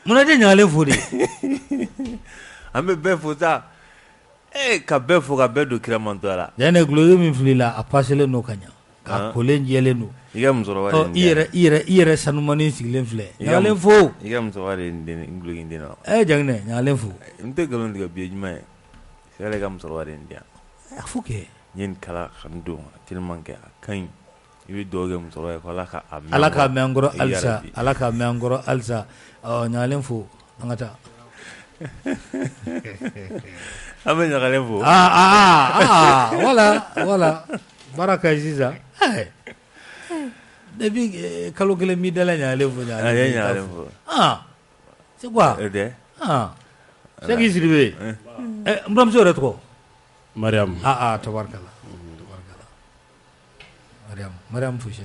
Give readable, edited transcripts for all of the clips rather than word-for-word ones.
mun na tɛ ɲagalen fo de an bɛ bɛɛ fo sa ka bɛɛ fo ka bɛɛ don kiramantɔya la yanni guloki min filila a paselen don ka ɲa ka kolen jɛlen don i ka musokɔrɔba i yɛrɛ sanumani sigilen filɛ ɲagalen fo i ka musokɔrɔba de ye guloki den na Jaginɛ ɲagalen fo n tɛ nkalon tigɛ bi ye jumɛn ye c'est vrai ka musokɔrɔba de ye n di yan a fo kɛ n ye nin kala ka n don tellement que a ka ɲi i bɛ dugawu kɛ musokɔrɔba ye ko Ala k'a mɛn an kɔrɔ halisa Ala k'a mɛn an kɔrɔ halisa ɲagalen fo an ka taa an bɛ ɲagalen fo wala baara ka ɲi sisan depuis kalo kelen mi dala ɲagalen fo ɲagalen fo c'est quoi c'est qui Sidibe n buramuso yɛrɛ tɔgɔ Mariam tabarikala Mariam Fouché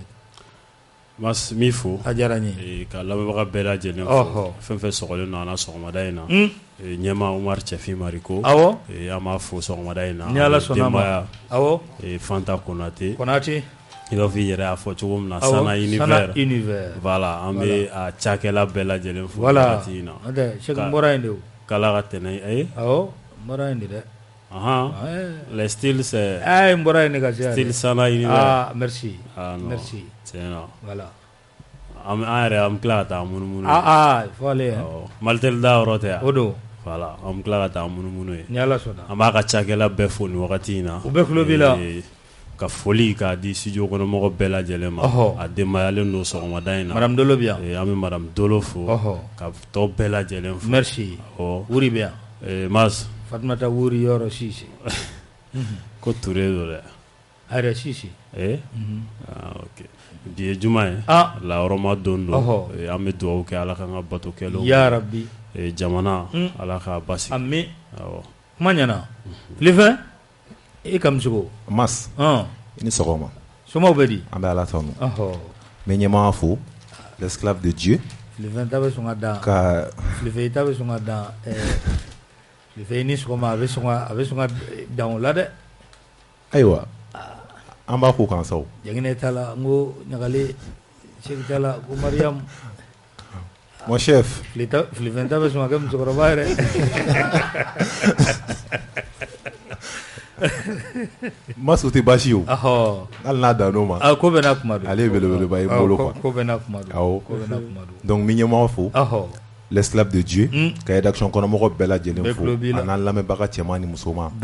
Mas mi fo a diyara n ye ka lamɛnbaga bɛɛ lajɛlen fo fɛn fɛn sɔgɔlen don an na sɔgɔmada in na ɲɛma Umar Cɛfin Mariko awɔ an b'a fo sɔgɔmada in na ni Ala sɔnna ma awɔ Fanta Konate i b'a fɔ i yɛrɛ y'a fɔ cogo min na Sana Univers voilà an bɛ a cakɛla bɛɛ lajɛlen fo wagati in na Cheikh n bɔra yen de o k'Ala ka tɛnɛ awɔ n bɔra yen de dɛ le style c'est n bɔra yen de ka se style Sana Univers merci tiɲɛ na voilà an yɛrɛ an bɛ tila ka taa munumunu fɔ ale ye Malitel da yɔrɔ tɛ yan o don voilà an bɛ tila ka taa munumunu ye ni Ala sɔnna an b'a ka cakɛla bɛɛ fo nin wagati in na u bɛɛ tulo b'i la ka foli k'a di studio kɔnɔmɔgɔ bɛɛ lajɛlen ma a denbayalen don sɔgɔmada in na Madame Dolo bɛ yan an bɛ Madame Dolo fo ka tɔ bɛɛ lajɛlen fo merci wuri bɛ yan Mas Fatumata wuri yɔrɔ Sise ko Ture don dɛ a yɛrɛ Sise ok bi ye juma ye lahɔrɔma don an bɛ dugawu kɛ Ala k'an ka bato kɛlenw ya Rabbi jamana Ala k'a basigi amin kuma ɲɛna Filifɛn i kamisogo Mas i ni sɔgɔma somaw bɛ di an bɛ Ala tanu n bɛ ɲɛmaa fo l'esclave de Dieu Filifɛn ta bɛ sɔn ka dan Filifɛn i ta bɛ sɔn ka dan Filifɛn i ni sɔgɔma a bɛ sɔn ka dan o la dɛ ayiwa an b'a fo k'an sago Jaginɛ t'a la n ko ɲagale Cheikh t'a la ko Mariam mon chef Filifɛn ta bɛ sɔn ka kɛ musokɔrɔba yɛrɛ Mas o tɛ baasi ye o hali n'a dan n'o ma ko bɛɛ n'a kuma don ale ye belebeleba ye n bolo quoi ko bɛɛ n'a kuma don awɔ donc n bɛ ɲɛmaa fo l'esclave de Dieu ka rédaction kɔnɔmɔgɔ bɛɛ lajɛlen fo a n'an lamɛnbaga cɛman ni musoman n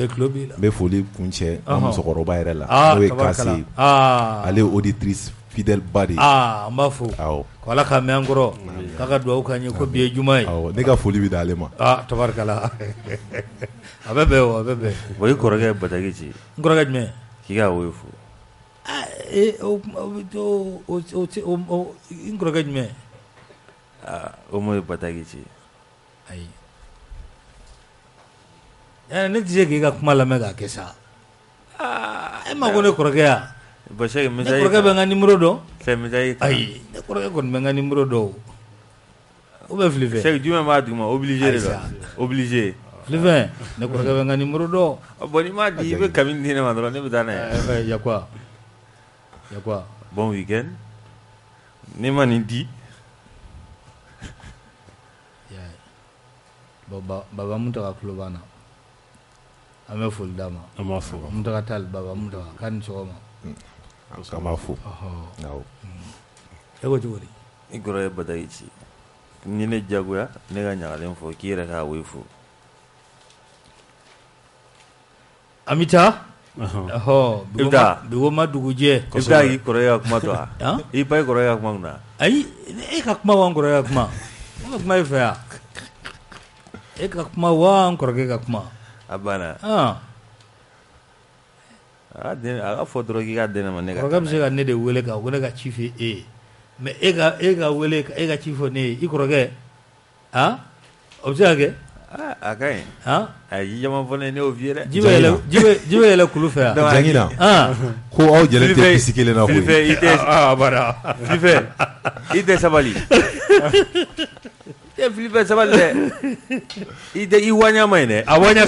bɛ foli kuncɛ an musokɔrɔba yɛrɛ la n'o ye Kasi ye ale ye auditrice fidèle ba de ye an b'a fo ko Ala k'a mɛn an kɔrɔ k'a ka dugawu k'an ye ko bi ye juma ye ne ka foli bɛ d'ale ma tabarikala a bɛ bɛn o a bɛ bɛn i kɔrɔkɛ ye bataki ci n kɔrɔkɛ jumɛn k'i ka woyo fo n kɔrɔkɛ jumɛn o mo ye bataki ci ayi ne tɛ se k'i ka kuma lamɛn k'a kɛ sa e ma ko ne kɔrɔkɛ ya ne kɔrɔkɛ bɛ n ka numéro dɔn ayi ne kɔrɔkɛ kɔni bɛ n ka numéro dɔn o bɛ Filifɛn Cheikh jumɛn b'a duguma obligé de don obligé Filifɛn ne kɔrɔkɛ bɛ n ka numéro dɔn bon n'i m'a di i bɛ kabini di ne ma dɔrɔn ne bɛ taa n'a ye yakwa bon week-end ne ma nin di Baba Muntaka tulo b'an na an bɛ foli d'a ma an b'a fo Muntaka Tall Baba Muntaka k'a ni sɔgɔma an b'a fo e ko cogo di i kɔrɔ ye bataki ci ni ne jagoya ne ka ɲagalen fo k'i yɛrɛ k'a woyo fo an bɛ taa Bigo ma dugujɛ i bɛ taa k'i kɔrɔkɛ ka kuma to wa i ba i kɔrɔkɛ ka kuma kunna ayi e ka kuma wa n kɔrɔkɛ ka kuma ne ka kuma e fɛ yan e ka kuma wa n kɔrɔkɛ ka kuma a banna a ka fɔ dɔrɔn k'i ka di ne ma ne ka kɔrɔkɛ bɛ se ka ne de wele ka ko ne ka ci fɔ e ye mais e ka wele e ka ci fɔ ne ye i kɔrɔkɛ o bɛ se ka kɛ a ka ɲi a ye ji caman fɔ ne ye ne y'o f'i ye dɛ ji bɛ yɛlɛ kulu fɛ yan Jangina ko aw jɛlen tɛ pisi kelen na koyi Filifɛn i tɛ sabali Filifɛn sabali dɛ i waɲa ma ɲi dɛ a waɲa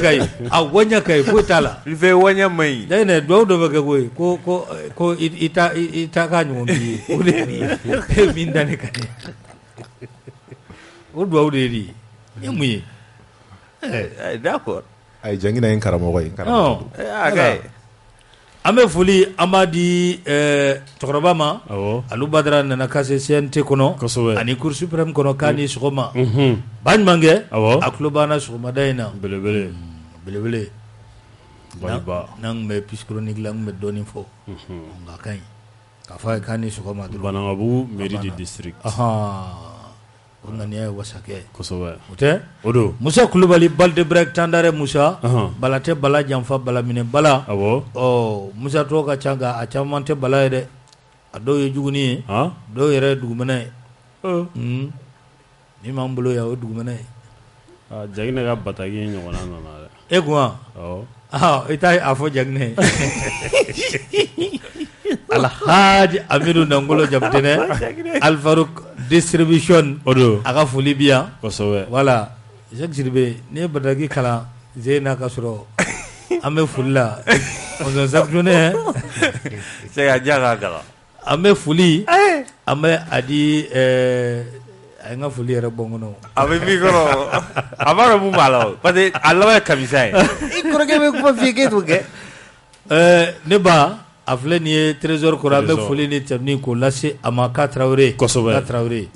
ka ɲi foyi t'a la Filifɛn waɲa ma ɲi d'ailleurs dugawu dɔ bɛ kɛ koyi ko i ta k'a ɲɔgɔn b'i ye o de ye nin ye min da ne ka di o duwawu de di e mun ye d'accord ay jangina en karamɔgɔ ye karamɔgɔ an bɛ foli an b'a di cɛkɔrɔba ma Alu Badara nana kase CNT kɔnɔ ani Cour suprême kɔnɔ k'a ni sɔgɔma ba ɲuman kɛ a tulo b'an na sɔgɔmada in na belebele n'an bɛ Peace Chronique la n bɛ dɔɔnin fɔ nka ka ɲi k'a fɔ a ye k'a ni sɔgɔma dɔrɔn Banangabugu mairie du district o ŋaniya ye wasakɛ kosɛbɛ o tɛ o don Musa Kulubali Baldebrek Tandare Musa Bala tɛ Bala janfa Bala minɛ Bala Musa tɔgɔ ka ca nka a caman tɛ Bala ye dɛ a dɔw ye juguni ye dɔw yɛrɛ ye dugumɛnɛ ye min m'an bolo yan o ye dugumɛnɛ ye Jaginɛ ka bataki ɲɔgɔnna nana dɛ e kun i t'a a fɔ Jaginɛ Alhaji Amiru Nangolo Jabtene Alfaruk distribution odo a ka foli bi yan kosɛbɛ voilà Jacques Sidibe ni ye bataki kalan Zeyna ka sɔrɔ an bɛ foli la on Jacques Jonet c'est ka diya ka kalan an bɛ foli an bɛ a di a ye n ka foli yɛrɛ bɔ n kɔnɔ a bɛ min kɔrɔ a b'a dɔn mun b'a la parce que a laban ye kamisa ye i kɔrɔkɛ bɛ kuma f'i ye k'e t'o kɛ ne ba a filɛ nin ye trésor kɔrɔ an bɛ foli ni tɛmɛni k'o lase a ma Ka Tarawele kosɛbɛ Ka Tarawele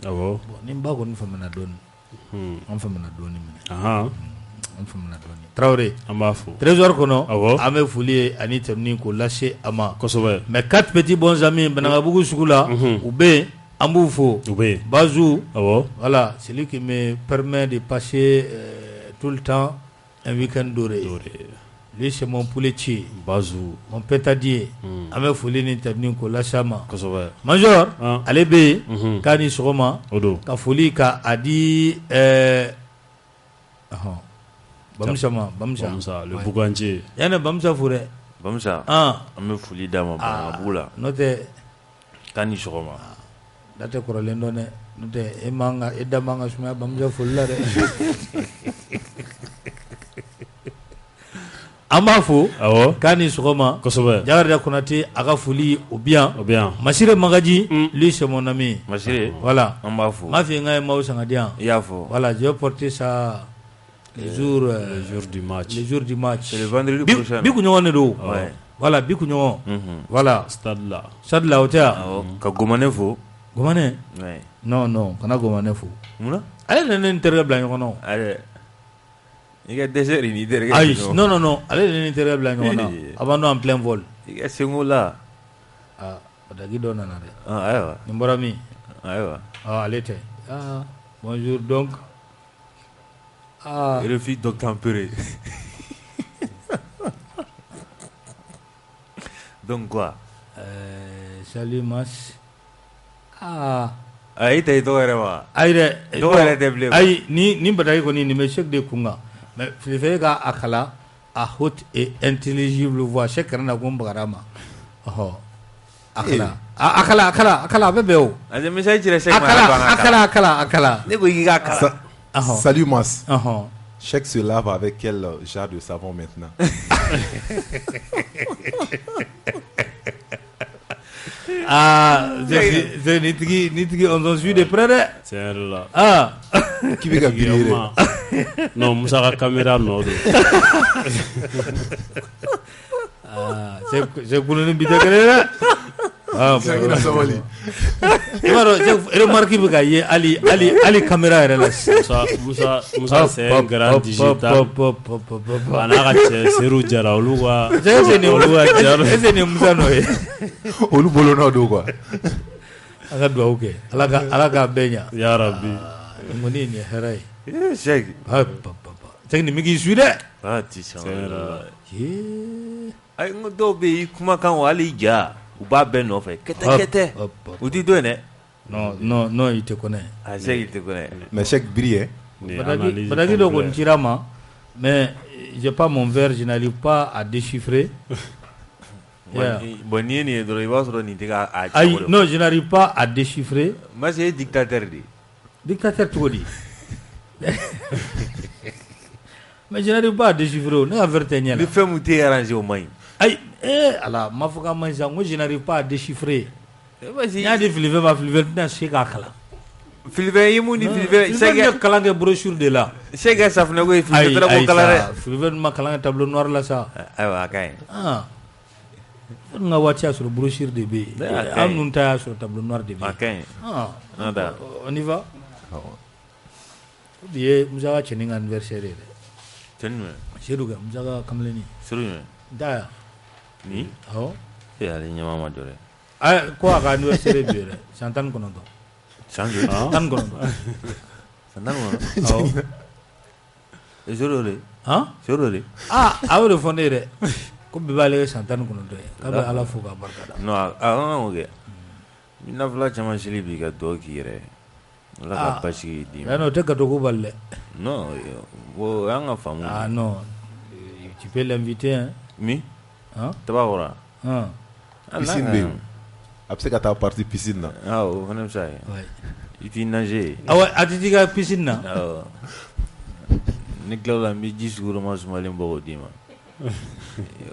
ni n ba kɔni faamuya dɔɔnin an faamuya dɔɔnin minɛ an faamuya dɔɔnin Tarawele an b'a fɔ trésor kɔnɔ an bɛ foli ye ani tɛmɛni k'o lase a ma kosɛbɛ mais 4 petits bons amis Banangabugu sugu la u bɛ yen an b'u fo u bɛ yen Bazou voilà celui qui me permet de passer tout le temps un week-end doré. Lui, c'est mon pouletier. Bazou. Mon pétadier. Avec foli ni tabni ko la chama. Major, allez be, kani sogoma. Ka foli ka adi Bamsa, le Bougandier. Yana Bamsa fure. Bamsa. On me foli dama Banangabugu. Note kani sogoma. Date korolen done. Note emanga edamanga suma Bamsa fulla de. An b'a fo k'a ni sɔgɔma kosɛbɛ Jakarija Konate a ka foli o bien Masire Magaji lui c'est mon ami Masire voilà an b'a fo m'a f'i ye n ka ye maaw sanga di yan i y'a fɔ voilà je vais porter ça le jour du match c'est le vendredi prochain bi kuɲɔgɔn de don voilà bi kuɲɔgɔn voilà stade la o tɛ yan ka Gomane fo Gomane non kana Gomane fo munna ale de ne ni terikɛ bila ɲɔgɔn na i ka dɛsɛ ni terikɛ ayi non ale de ni terikɛ bila ɲɔgɔn na avant nous en plein vol i ka sengo la bataki dɔ nana dɛ ayiwa nin bɔra min ayiwa ale tɛ bonjour donc refi docteur Pere donc quoi salut mas ayi tɛ i tɔgɔ yɛrɛ wa ayi dɛ tɔgɔ yɛrɛ tɛ bilen ayi ni bataki kɔni nin bɛ chèque de kun kan mais filifɛ ka a kala a haute et intelligible voix chèque kana na ko n bagara ma a kala a bɛ bɛn o a tɛ message cira chèque ma a kala ne ko i k'a kala salut Mas chèque se lave avec quel genre de savon maintenant nitigi on s'en suit de près dɛ tiɲɛ yɛrɛ la k'i bɛ ka bili dɛ non Musa ka caméra nɔ don c'est kununi bi tɛ kelen dɛ sabali i b'a dɔn remarque bɛ ka ye hali caméra yɛrɛ la Musa c'est un grand digital a n'a ka cɛ seerew jara olu ka est-ce que nin Musa nɔ ye olu bolo nɔ don quoi a ka dugawu kɛ ala k'a bɛɛ ɲa ya Rabbi n kɔni nin ye hɛrɛ ye chèque chèque nin bɛ k'i su dɛ ti sɔn ayi n ko dɔw bɛ yen kumakan o hali ja u b'a bɛɛ nɔfɛ kɛtɛ u t'i to yen dɛ non i tɛ kɔnɛ chèque i tɛ kɔnɛ mais chèque biri ye bataki dɔ kɔni cira ma mais j'ai pas mon verre je n'arrive pas à déchiffrer bon n'i ye nin ye dɔrɔn i b'a sɔrɔ nin tɛ k'a ayi non je n'arrive pas à déchiffrer Mas ye dictateur de dictateur cogo di mais je n'arrive pas à déchiffrer ne ka verre tɛ ɲɛ la ni fɛn min t'e arrangé o man ɲi ayi ala m'a fɔ k'a man ɲi sa n ko je n'arrive pas à déchiffrer n y'a di filifɛ ma filifɛ tɛna se k'a kalan Philippe Yimuni Philippe c'est kalange brochure de là c'est que ça fne ko Philippe tra ko kala Philippe ma kalange tableau noir la ça aywa kay nga watia sur brochure de B am nunta sur tableau noir de B okay nada on y va bien muzaga cheninga anniversaire tenme sheruga muzaga kamleni serume da ni ya ali nyama ma jore ko aga anniversaire biere santan kono do sanjo tan kono santan kono ezorore zorore awre fondere ko bibale santan kono do kabe ala fuga barkada no oge mina fla chama shili bi ga do kire la ka pashi di no te ka to ko balle no wo anga famu non tu peux l'inviter hein mi tabawora piscine bi après que tu as parti piscine là on aime ça ouais il fait nager ouais atidiga piscine na ni claude mi discours ma sumalim bogo dima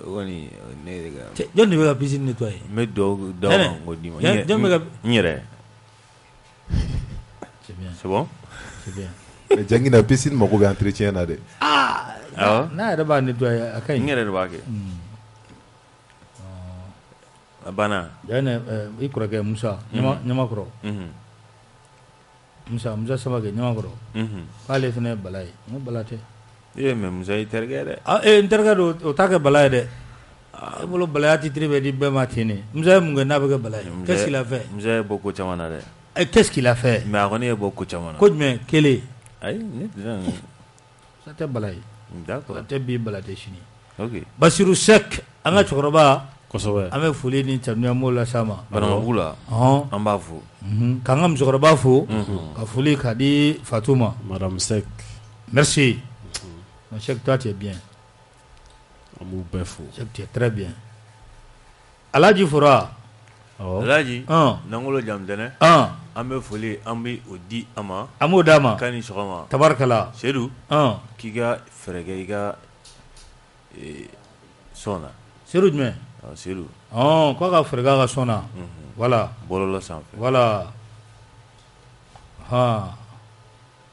woni ne daga jonne be piscine nettoyer me do ngo dima ñere c'est bien c'est bon c'est bien mais jangi na piscine mako be entretien na de na da ba nettoyer akay ñere do ba ke bana yana ikura ke Musa nyama kro Musa sama ke nyama kro kale fene balai mo balate mais Musa interga de interga do o ta ke balai de e bolo balati tribe di be matine Musa munga na be ke balai qu'est-ce qu'il a fait Musa beaucoup chamana de qu'est-ce qu'il a fait mais akoni beaucoup chamana ko mais kele ay ni ça te balai d'accord te bi balate chini OK Basiru Sek anga chokroba kosɛbɛ an bɛ foli ni tanuya mo la sa ma Banamabugu la an b'a fo k'an ka musokɔrɔba fo ka foli ka di Fatuma madame Sek merci mon Sek toi tu es bien an b'u bɛɛ fo Sek tu es très bien Alaji Fora Alaji nangolo jamdɛnɛ an bɛ foli an bɛ o di a ma an b'o d'a ma k'a ni sɔgɔma tabarikala Seydou k'i ka fɛɛrɛ kɛ i ka sɔn na Seydou jumɛn Seydou ko ka fɛɛrɛ k'a ka sɔn na voilà bɔlɔlɔ sanfɛ voilà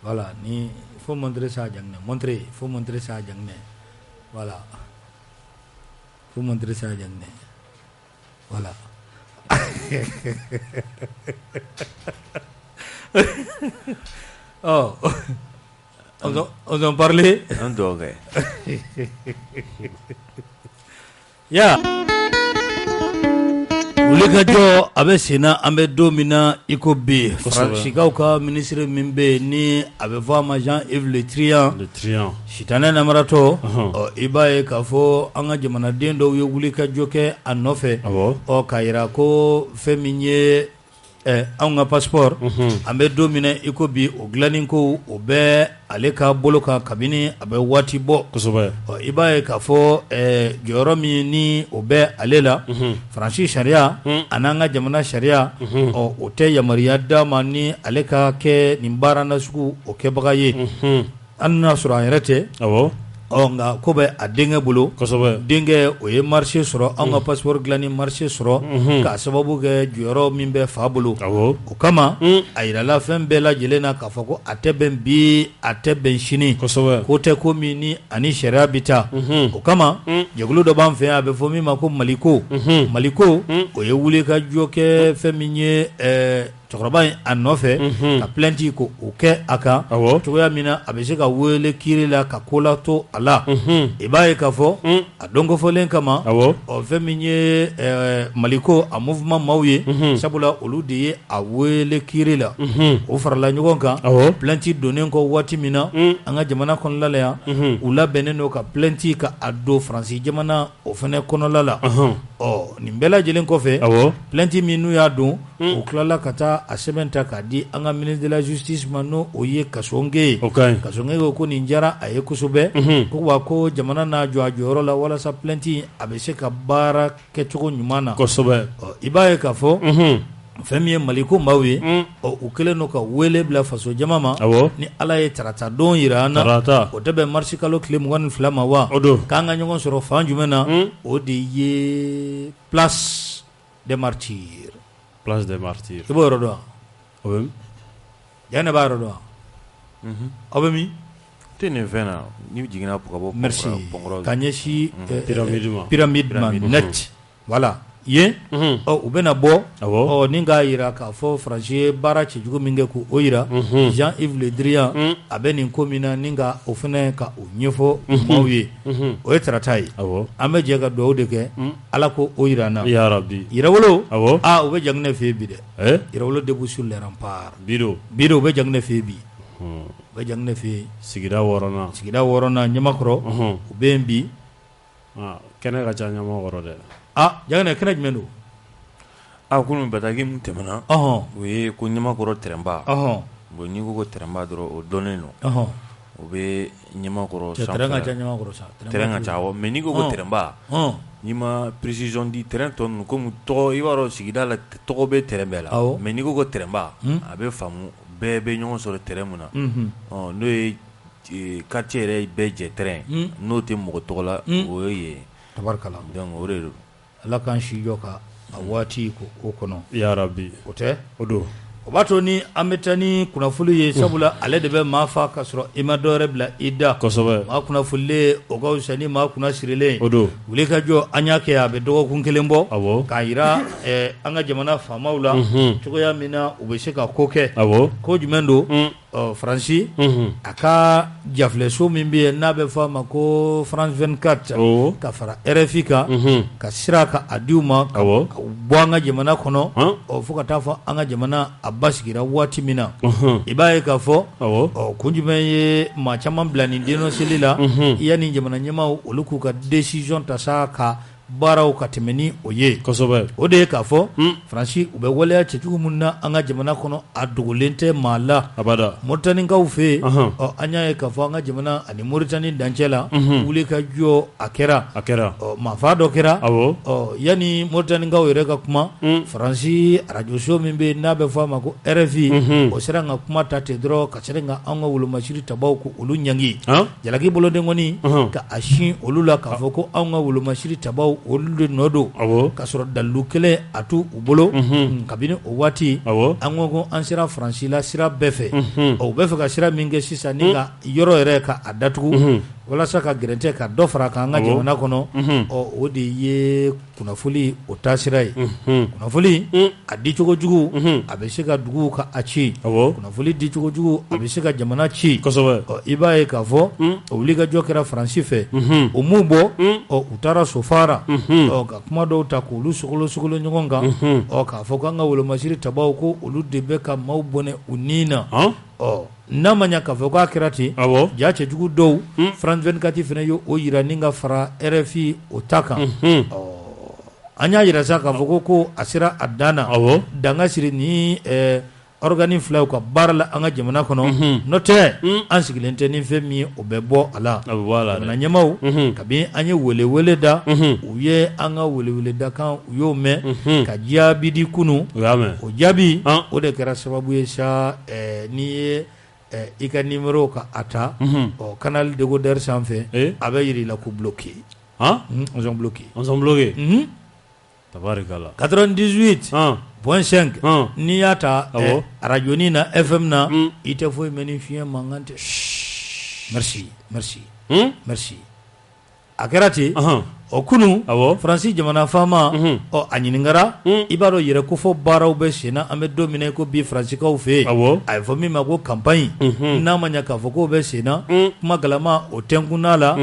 voilà ni faut montrer ça jangne faut montrer ça jangne voilà faut montrer ça jangne voilà on en parlait on doit ya wulikajɔ a bɛ senna an bɛ don min na i ko bi faransiikaw ka minisiri min bɛ ni a bɛ fɔ a ma Jean-Yves Le Drian sitanɛ namaratɔ i b'a ye k'a fɔ an ka jamanaden dɔw ye wulikajɔ kɛ a nɔfɛ k'a yira ko fɛn min ye anw ka passeport an bɛ don min na i ko bi o dilanni ko o bɛ ale ka bolo kan kabini a bɛ waati bɔ kosɛbɛ i b'a ye k'a fɔ jɔyɔrɔ min ni o bɛ ale la Faransi sariya a n'an ka jamana sariya o tɛ yamaruya d'a ma ni ale ka kɛ nin baara nasugu o kɛbaga ye hali n'a sɔrɔ a yɛrɛ tɛ nka ko bɛ a denkɛ bolo denkɛ o ye marché sɔrɔ an ka passeport dilanni marché sɔrɔ k'a sababu kɛ jɔyɔrɔ min bɛ fa bolo o kama a yirala fɛn bɛɛ lajɛlen na k'a fɔ ko a tɛ bɛn bi a tɛ bɛn sini ko tɛ ko min ni ani sariya bɛ taa o kama jɛkulu dɔ b'an fɛ yan a bɛ fɔ min ma ko Maliko o ye wuli ka jɔ kɛ fɛn min ye cɛkɔrɔba in a nɔfɛ ka plainte ko o kɛ a kan cogoya min na a bɛ se ka wele kiiri la ka ko la to a la i b'a ye k'a fɔ a don kofɔlen kama fɛn min ye Maliko a mouvement maaw ye sabula olu de ye a wele kiiri la o farala ɲɔgɔn kan plainte donnen kɔ waati min na an ka jamana kɔnɔla la yan u labɛnnen don ka plainte ka a don Faransi jamana o fana kɔnɔla la nin bɛɛ lajɛlen kɔfɛ plainte min n'u y'a don o tilala ka taa a sɛbɛn ta k'a di an ka ministre de la justice ma n'o o ye Kasonge ye Kasonge ko nin diyara a ye kosɛbɛ ko wa ko jamana n'a jɔ a jɔyɔrɔ la walasa plainte a bɛ se ka baara kɛcogo ɲuman na i b'a ye k'a fɔ fɛn min ye Maliko maaw ye u kɛlen don ka wele bila faso jama ma ni Ala ye tarata don jira an na o tɛ bɛn marisi kalo tile 22 ma wa k'an ka ɲɔgɔn sɔrɔ fan jumɛn na o de ye place des martyrs i b'o yɔrɔ dɔn yana baro do abami tene fena ni jigina pour merci kanyeshi pyramid man net voilà ye u bena bo ninga ira ka fo franchie bara ci jugo minge ku oira Jean-Yves Le Drian abeni komina ninga ofene ka o nyefo mawye o etratai ame jega do de ke ala ko oira na ya rabbi irawolo u be jangne fe bi de irawolo debout sur les remparts bido be jangne fe bi be jangne fe sigida worona nyamakro u be mbi kene ga janya mo woro de jagana kana jmenu kunu batagi mutemana we ko nyama koro teremba bo ni ko teremba dro o doneno o be nyama koro sa teranga chawo me ni ko teremba nima precision di terrain ton ko mu to iwaro sigida la to be terembela me ni ko teremba abe famu be nyon so terrain muna no e quartier re be je terrain no te mo to la o ye tabarkala donc o re ala kan shi joka a wati ko kono ya rabbi ote odo obato ni ametani kuna fulu ye sabula ale de be mafa kasro imadore bla ida kosobe ma kuna fulle o gawsani ma kuna sirile odo wule ka jo anyake ya be dogo kun kelembo kaira anga jamana famaula tuko ya mina ubeshika koke ko jumendo Franci aka jafle so min be na be fama ko France 24 ka fara RFI ka sira ka adiuma ka boanga jamana kono o fuka tafa anga jamana abasigira wati mina ibaye ka fo kunjume ye ma chama blani dino selila yani jamana nyama oluku ka decision tasaka baraw katemeni oye kosobe ode ka fo Franci ube wale ya chechugu munna anga jamana kono adugulente mala abada Mauritanie ka ufe anya e ka fo anga jamana ani Mauritanie danchela ule ka jo akera mafado kera yani Mauritanie ka were ka kuma Franci radio show mimbe nabe fo mako RFI o seranga kuma tate dro ka serenga anga wulu mashiri tabaw ko ulu nyangi jalaki bolode ngoni ka ashin olula ka fo ko anga wulu mashiri tabaw olu nodo kasoro dalu kele atu ubolo kabine o wati angogo ansira Franci la sira befe o befe ka sira minge sisa ninga yoro ere ka adatugu wala saka gerente ka dofra ka nga jamana kono o de ye kunafuli o tasirai kunafuli adi chogo jugu abeshika dugu ka achi kunafuli di chogo jugu abeshika jamana chi ibaye ka fo o liga jokera Franci fe o mubo o utara sofara o ka kuma do ta ko lu sugolo nyogonga o ka fo ka nga wolo masiri tabaw ko olu de be ka mawbone unina namanya ka fo ka kirati jache jugu dow France 24 fene yo o yira ninga fara RFI o taka anya yira saka fo ko asira adana danga siri ni organi flaw ka barla anga jamana kono note ansigilente ni femi obebo ala na nyamaw kabi anye wele da uye anga wele da kan uyo me ka jabi di kunu o jabi o de kera sababu yesha ni ika numero ka ata o canal de goder sanfe abe yiri la ko bloquer on ont bloqué tabarikala 98.5 ni yata radioni na FM na ite foi menifie mangante merci akerati okunu Franci jamana fama anyiningara ibaro yere ko fo baraw be sena ame domine ko bi Franci ka ufe ay fo mi mago campagne na manya ka fo ko be sena kuma galama o tenkunala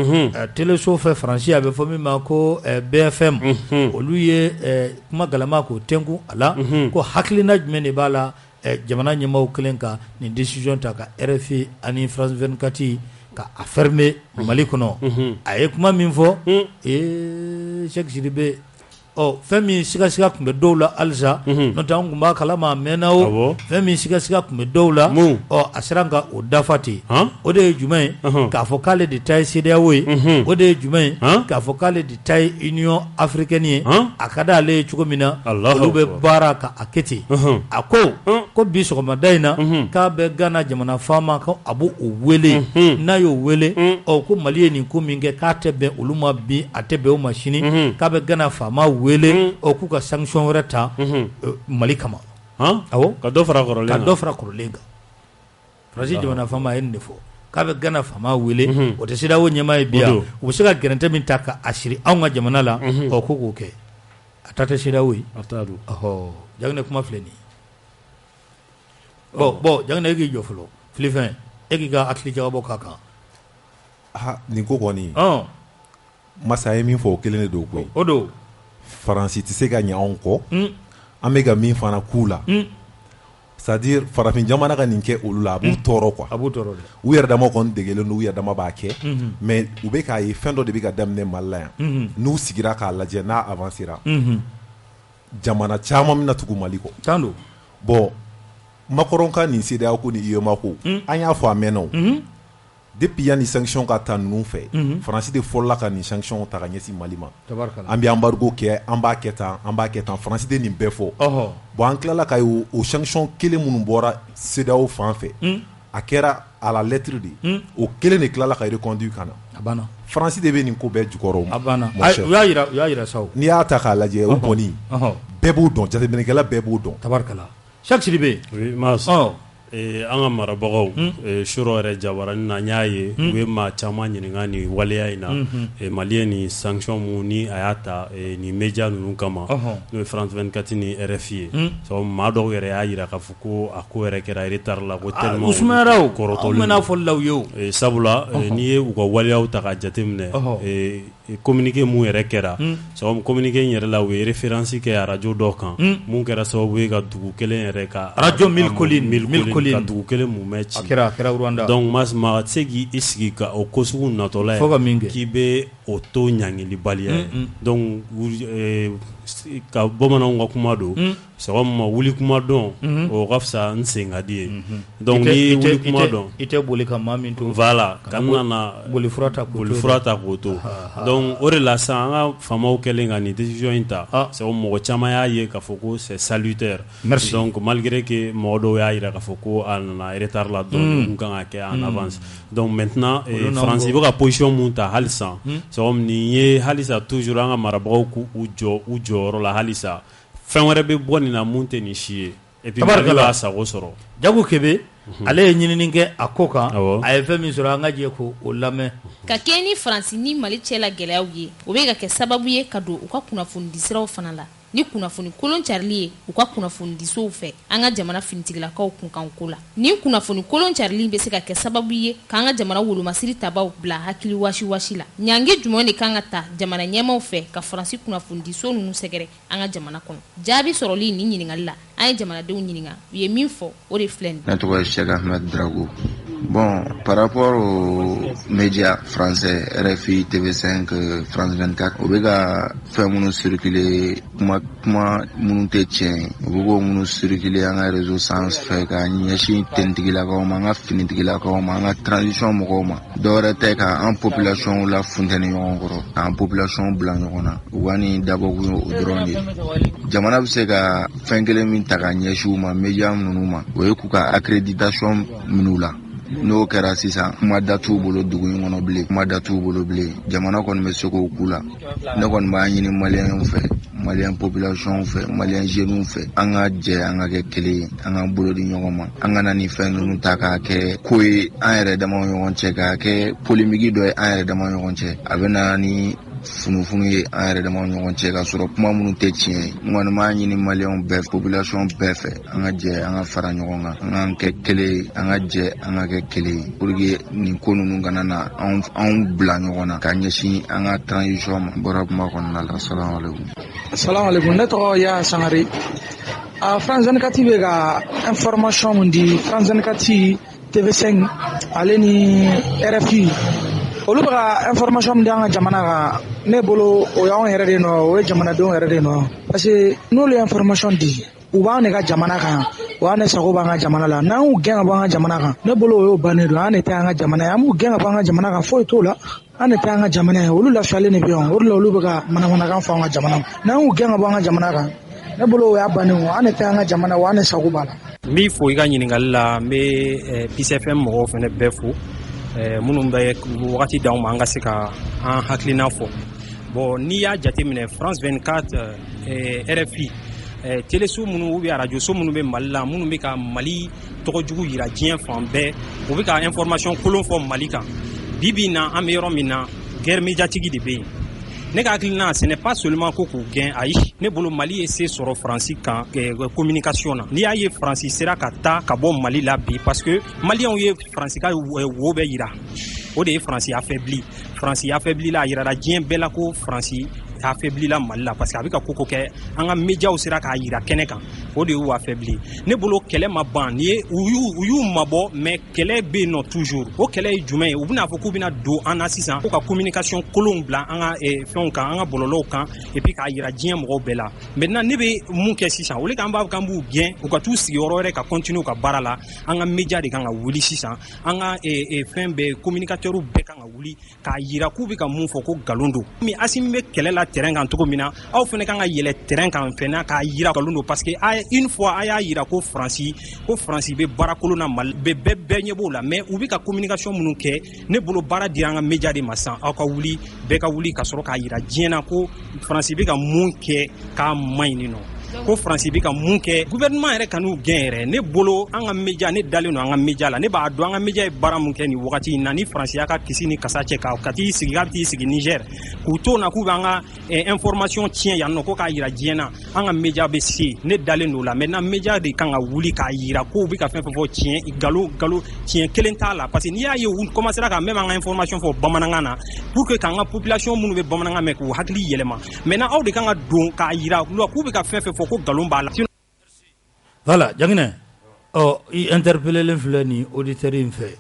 tele so fe Franci abe fo mi mako BFM oluye kuma galama ko tenku ala ko haklina jmene bala jamana nyamaw klenka ni decision ta ka RFI ani France 24 ka affermer Mali kono aye kuma min fo Cheikh Sidibe femi siga kumbe dowla alza no tan gumba kalama menao femi siga kumbe dowla asiranga o dafati o de jumai ka fokale de tay CEDEAO o de jumai ka fokale de tay Union Africaine akada le chukomina olube baraka aketi ako ko biso ma daina ka be gana jamana fama ka abu o wele na yo wele o ko Mali ni ko minge ka tebe uluma bi atebe o machine ka be gana fama wele o ku ka sanction reta Mali kama ka do fara korolenga Faransi jamana fama ye nin de fɔ k'a bɛ Gana fama wele o tɛ CEDEAO ɲɛmaa ye bi yan u bɛ se ka gɛrɛntɛ min ta ka asiri anw ka jamana la ko k'o kɛ a ta tɛ CEDEAO ye Janginɛ kuma filɛ nin ye bon Janginɛ e k'i jɔ fɔlɔ Filifɛn e k'i ka hakili jagabɔ k'a kan nin ko kɔni Masa ye min fɔ o kelen de don koyi o don Faransi tɛ se ka ɲɛ anw kɔ an bɛ ka min fana k'u la c'est-à-dire farafin jamana ka nin kɛ olu la a b'u tɔɔrɔ quoi a b'u tɔɔrɔ dɛ u yɛrɛ dama kɔni degelen don u yɛrɛ dama b'a kɛ mais u bɛ k'a ye fɛn dɔ de bɛ ka daminɛ Mali la yan n'u sigira k'a lajɛ n'a avancera jamana caman bɛna tugu Mali kɔ tan don bon Macron ka nin CEDEAO ko ni UEMOA ko an y'a fɔ a mɛnna o depuis yani sanction ka ta ninnu fɛ Faransi de fɔlɔla ka nin sanction ta ka ɲɛsin Mali ma an bɛ embargo kɛ an b'a kɛ tan Faransi de nin bɛɛ fɔ bon an tilala ka o sanction kelen minnu bɔra CEDEAO fan fɛ a kɛra à la lettre de o kelen de tilala ka reconduire ka na a banna Faransi de bɛ nin ko bɛɛ jukɔrɔ a banna u y'a yira sa n'i y'a ta k'a lajɛ o kɔni bɛɛ b'o dɔn jateminɛkɛla bɛɛ b'o dɔn tabarikala Jacques Sidibe an ka marabagaw suro yɛrɛ jabarani na n y'a ye u ye maa caman ɲininka nin waleya in na Mali ye nin sanction mun ni a y'a ta nin media ninnu kama n'o ye France 24 ni RFI ye sabu maa dɔw yɛrɛ y'a jira k'a fɔ ko a ko yɛrɛ kɛra retard la ko tellement u sumayara o mɛna fɔli la u ye o sabula n'i ye u ka waleyaw ta ka jateminɛ communiqué mun yɛrɛ kɛra sabu communiqué in yɛrɛ la u ye référence kɛ radio dɔ kan mun kɛra sababu ye ka dugu kelen yɛrɛ ka radio Mille Collines ka dugu kelen mun mɛ ci a kɛra Rwanda donc maa tɛ se k'i sigi ka o ko sugu natɔla ye k'i bɛ o to ɲangilibaliya ye donc ka bamananw ka kuma don sabu ma wuli kuma dɔn o ka fisa n sen ka di ye donc ni wuli kuma dɔn i tɛ boli ka maa min to voilà ka nana bolifura ta k'o to donc o de la sisan an ka faamaw kɛlen ka nin décision in ta sabu mɔgɔ caman y'a ye k'a fɔ ko c'est salutaire donc malgré que mɔgɔ dɔw y'a jira k'a fɔ ko a nana retard la dɔɔni mun kan ka kɛ en avance donc maintenant France bɛ ka position mun ta halisa sabu nin ye halisa toujours an ka marabagaw k'u jɔ u jɔyɔrɔ la halisa fɛn wɛrɛ bɛ bɔ nin na mun tɛ nin si ye et puis Mali b'a sago sɔrɔ Jago Kebe ale ye ɲinini kɛ a ko kan a ye fɛn min sɔrɔ an ka jɛ ko o lamɛn ka kɛ ni Faransi ni Mali cɛla gɛlɛyaw ye o bɛ ka kɛ sababu ye ka don u ka kunnafoni di siraw fana la ni kunnafoni kolon carili ye u ka kunnafoni di sow fɛ an ka jamana finitigilakaw kunkan ko la ni kunnafoni kolon carili bɛ se ka kɛ sababu ye k'an ka jamana wolomasiri tabaw bila hakili wasi la ɲange jumɛn de kan ka ta jamana ɲɛmaw fɛ ka Faransi kunnafoni di so ninnu sɛgɛrɛ an ka jamana kɔnɔ jaabi sɔrɔli ni ɲininkali la an ye jamanadenw ɲininka u ye min fɔ o de filɛ nin. Ne tɔgɔ ye Cheikh Ahmed Drago. Bon, par rapport aux médias français, RFI, TV5, France 24, on peut faire mon circuler, comment mon tétien, on peut mon circuler en réseau sans faire qu'un yéchi tentigila comme un finitigila comme un transition comme d'oreté en population la fontaine en population blanche ou ani d'abord au drone. Jamana biseka fengele min taka nyeshu ma média munuma, ou kuka accréditation munula. N'o kɛra sisan kuma datu bolo dugu in kɔnɔ bilen kuma datu bolo bilen jamana kɔni bɛ se k'o k'u la ne kɔni b'a ɲini maliyɛnw fɛ maliyɛn population fɛ maliyɛn jeunes fɛ an ka jɛ an ka kɛ kelen ye an ka bolo di ɲɔgɔn ma an ka na ni fɛn ninnu ta k'a kɛ ko ye an yɛrɛ dama ɲɔgɔn cɛ k'a kɛ polémique dɔ ye an yɛrɛ dama ɲɔgɔn cɛ a bɛ na ni funufunu ye an yɛrɛ dama ɲɔgɔn cɛ ka sɔrɔ kuma minnu tɛ tiɲɛ ye n kɔni b'a ɲini maliyɛnw bɛɛ population bɛɛ fɛ an ka jɛ an ka fara ɲɔgɔn kan an ka kɛ kelen ye an ka jɛ an ka kɛ kelen ye pour que nin ko ninnu kana na anw bila ɲɔgɔn na ka ɲɛsin an ka transition ma n bɔra kuma kɔnɔna la salamaleykum ne tɔgɔ ya Sangare France 24 bɛ ka information mun di France 24 TV5 ale ni RFI olu bɛ ka information min di an ka jamana kan ne bolo o y'anw yɛrɛ de nɔ o ye jamanadenw yɛrɛ de nɔ parce que n'olu ye information di u b'an de ka jamana kan o y'an de sago b'an ka jamana la n'an y'u gɛn ka bɔ an ka jamana kan ne bolo o y'o bannen don an de tɛ an ka jamana ye an b'u gɛn ka bɔ an ka jamana kan foyi t'o la an de tɛ an ka jamana ye olu lafiyalen de bɛ yan o de la olu bɛ ka manamanakan fɔ an ka jamana n'an y'u gɛn ka bɔ an ka jamana kan ne bolo o y'a bannen o an de tɛ an ka jamana o an de sago b'a la. n b'i fo i ka ɲininkali la n bɛ Peace FM mɔgɔw fana bɛɛ fo minnu bɛ wagati d'anw ma an ka se ka an hakilina fɔ bon n'i y'a jateminɛ France 24 RFI téléso minnu ou bien radio so minnu bɛ Mali la minnu bɛ ka Mali tɔgɔ jugu yira diɲɛ fan bɛɛ u bɛ ka information kolon fɔ Mali kan bi bi in na an bɛ yɔrɔ min na guerre médiatique de bɛ yen ne ka hakilina ce n'est pas seulement ko k'u gɛn ayi ne bolo Mali ye se sɔrɔ Faransi kan communication na n'i y'a ye Faransi sera ka taa ka bɔ Mali la bi parce que Maliens ye Faransi ka wo bɛɛ yira o de ye Faransi affaibli Faransi affaibli la a yirala diɲɛ bɛɛ la ko Faransi affaibli la Mali la parce que a bɛ ka koko kɛ an ka médiaw sera k'a yira kɛnɛ kan o de y'u affaibli ne bolo kɛlɛ ma ban ni ye u y'u mabɔ mais kɛlɛ bɛ yen nɔ toujours o kɛlɛ ye jumɛn ye u bɛna fɔ k'u bɛna don an na sisan ko ka communication kolonw bila an ka fɛnw kan an ka bɔlɔlɔw kan et puis k'a yira diɲɛ mɔgɔw bɛɛ la maintenant ne bɛ mun kɛ sisan o de k'an b'a k'an b'u gɛn u ka t'u sigi yɔrɔ wɛrɛ ka continuer ka baara la an ka média de kan ka wuli sisan an ka fɛn bɛɛ communicateurs bɛɛ kan ka wuli k'a yira k'u bɛ ka mun fɔ ko nkalon don mais Assimi bɛ kɛlɛ la terrain kan cogo min na aw fana kan ka yɛlɛ terrain kan fɛnɛ k'a yira nkalon don parce que une fois a y'a yira ko Faransi bɛ baara kolon na Mali bɛɛ ɲɛ b'o la mais u bɛ ka communication minnu kɛ ne bolo baara dira an ka média de ma sisan aw ka wuli bɛɛ ka wuli ka sɔrɔ k'a yira diɲɛ na ko Faransi bɛ ka mun kɛ k'a maɲi nin nɔ ko Faransi bɛ ka mun kɛ gouvernement yɛrɛ kan'u gɛn yɛrɛ ne bolo an ka média ne dalen don an ka média la ne b'a dɔn an ka média ye baara mun kɛ nin wagati in na ni Faransi y'a ka kisi ni kasa cɛ ka t'i sigi k'a bɛ t'i sigi Niger k'u to na k'u bɛ an ka information tiɲɛ yan nɔ ko k'a yira diɲɛ na an ka média bɛ se ne dalen don la maintenant média de kan ka wuli k'a yira ko u bɛ ka fɛn fɛn fɔ tiɲɛ nkalon tiɲɛ kelen t'a la parce que n'i y'a ye u commencera ka même an ka information fɔ bamanankan na pour que k'an ka population minnu bɛ bamanankan mɛn k'u hakili yɛlɛma maintenant aw de kan ka don k'a yira k'u bɛ ka fɛn fɛn fɔ ko nkalon b'a la. Voilà, Janginɛ i interpellé filɛ nin auditeur in fɛ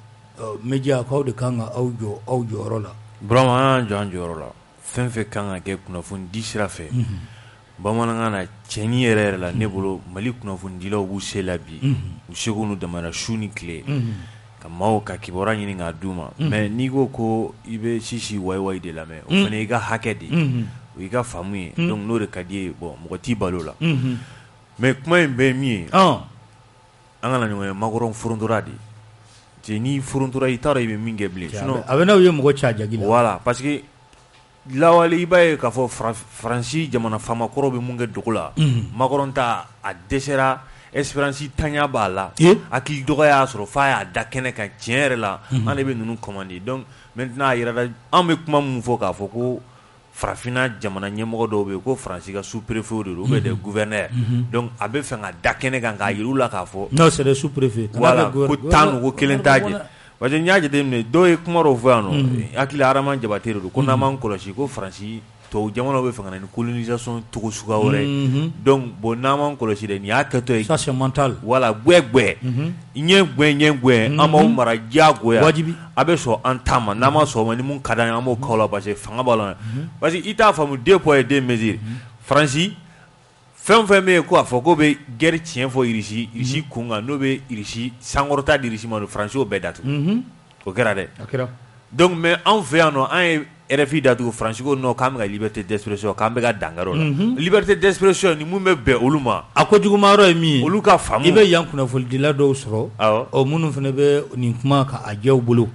média k'aw de kan ka aw jɔyɔrɔ la. Burama an y'an jɔ an jɔyɔrɔ la fɛn fɛn kan ka kɛ kunnafoni di sira fɛ bamanankan na cɛnni yɛrɛ la ne bolo Mali kunnafonidilaw b'u se la bi u seko n'u damana su ni tile ka maaw ka kibaruya ɲini k'a d'u ma mais n'i ko i bɛ sisi wayi de lamɛn o fana y'i ka hakɛ de o y'i ka faamu ye donc n'o de ka di ye bon mɔgɔ t'i balo la mais kuma in bɛɛ ye min ye an kana ɲɔgɔn ye makɔrɔn forontora de cɛ n'i forontora i t'a dɔn i bɛ min kɛ bilen sinon a bɛ n'aw ye mɔgɔ ca jagi la voilà parce que lawale i b'a ye k'a fɔ Faransi jamana faama kɔrɔ bɛ mun kɛ dogo la makɔrɔn ta a dɛsɛra espérance tanya b'a la hakili dɔgɔ y'a sɔrɔ f'a y'a da kɛnɛ kan tiɲɛ yɛrɛ la an de bɛ ninnu commandé donc maintenant a yɛrɛ an bɛ kuma mun fɔ k'a fɔ ko farafinna jamana ɲɛmɔgɔ dɔw bɛ yen ko Faransi ka sous-préfet de don ou bien des gouverneurs donc a bɛ fɛ ka da kɛnɛ kan k'a yir'u la k'a fɔ non c'est des sous-préfets voilà ko tan ko kelen t'a jɛ parce que n y'a jateminɛ dɔw ye kuma dɔw fɔ yan nɔ hakili Arama Jabate de don ko n'an m'an kɔlɔsi ko Faransi tubabu jamanaw bɛ fɛ ka na ni colonisation cogo suguya wɛrɛ donc bon n'an m'an kɔlɔsi dɛ nin y'a kɛtɔ ye ça c'est mental voilà gwɛgwɛ ɲɛ an b'aw mara diyagoya a bɛ sɔn an ta ma n'an ma sɔn o ma ni mun ka d'an ye an b'o k'aw la parce que fanga b'a la parce que i t'a faamu deux poids et deux mesures Faransi fɛn fɛn bɛ yen ko a fɔ ko bɛ guerre tiɲɛ fɔ Irisi kun kan n'o bɛ Irisi sankɔrɔta di Irisi ma don Faransi y'o bɛɛ datugu o kɛra dɛ donc mais anw fɛ yan nɔ an ye RFI datugu Faransi ko non k'an bɛ ka liberté d'expression k'an bɛ ka dankari o la liberté d'expression ni mun bɛ bɛn olu ma a ko juguma yɔrɔ ye min ye olu ka faamu i bɛ yan kunnafonidila dɔw sɔrɔ ɔ minnu fana bɛ nin kuma ka a jɛw bolo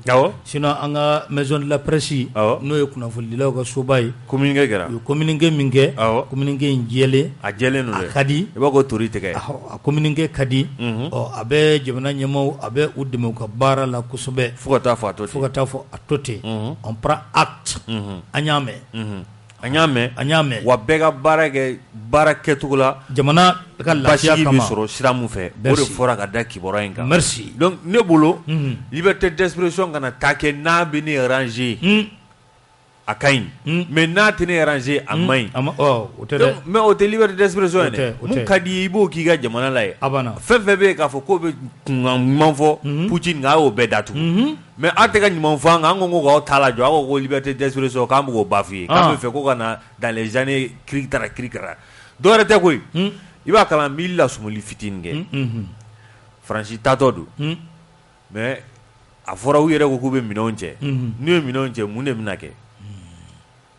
sinon an ka maison de la presse n'o ye kunnafonidilaw ka soba ye communiqué kɛra u ye communiqué min kɛ communiqué in jɛlen a jɛlen don dɛ a ka di i b'a ko tori tigɛ a communiqué ka di ɔ a bɛ jamana ɲɛmaaw a bɛ u dɛmɛ u ka baara la kosɛbɛ fo ka taa fɔ a to ten on prend acte an y'a mɛn wa bɛɛ ka baara kɛcogo la jamana ka lafiya kama bɛ sɔrɔ sira mun fɛ o de fɔra ka da kibaruya in kan merci donc ne bolo liberté d'expression kana taa kɛ n'a bɛ ne arranger a ka ɲi mais n'a tɛ ne arranger a man ɲi mais o tɛ liberté d'expression ye dɛ mun ka di ye i b'o k'i ka jamana la ye fɛn fɛn bɛ yen k'a fɔ k'o bɛ ɲuman fɔ Poutine k'a y'o bɛɛ datugu mais aw tɛ ka ɲuman fɔ an kan an ko k'aw ta la jɔ aw ko ko liberté d'expression k'an bɛ k'o bafouer k'an bɛ fɛ ko ka na dans les années kirikara dɔwɛrɛ tɛ koyi i b'a kalan n b'i lasumuli fitinin kɛ Faransi tatɔ don mais a fɔra u yɛrɛ ko k'u bɛ minɛnw cɛ n'u ye minɛnw cɛ mun de bɛna kɛ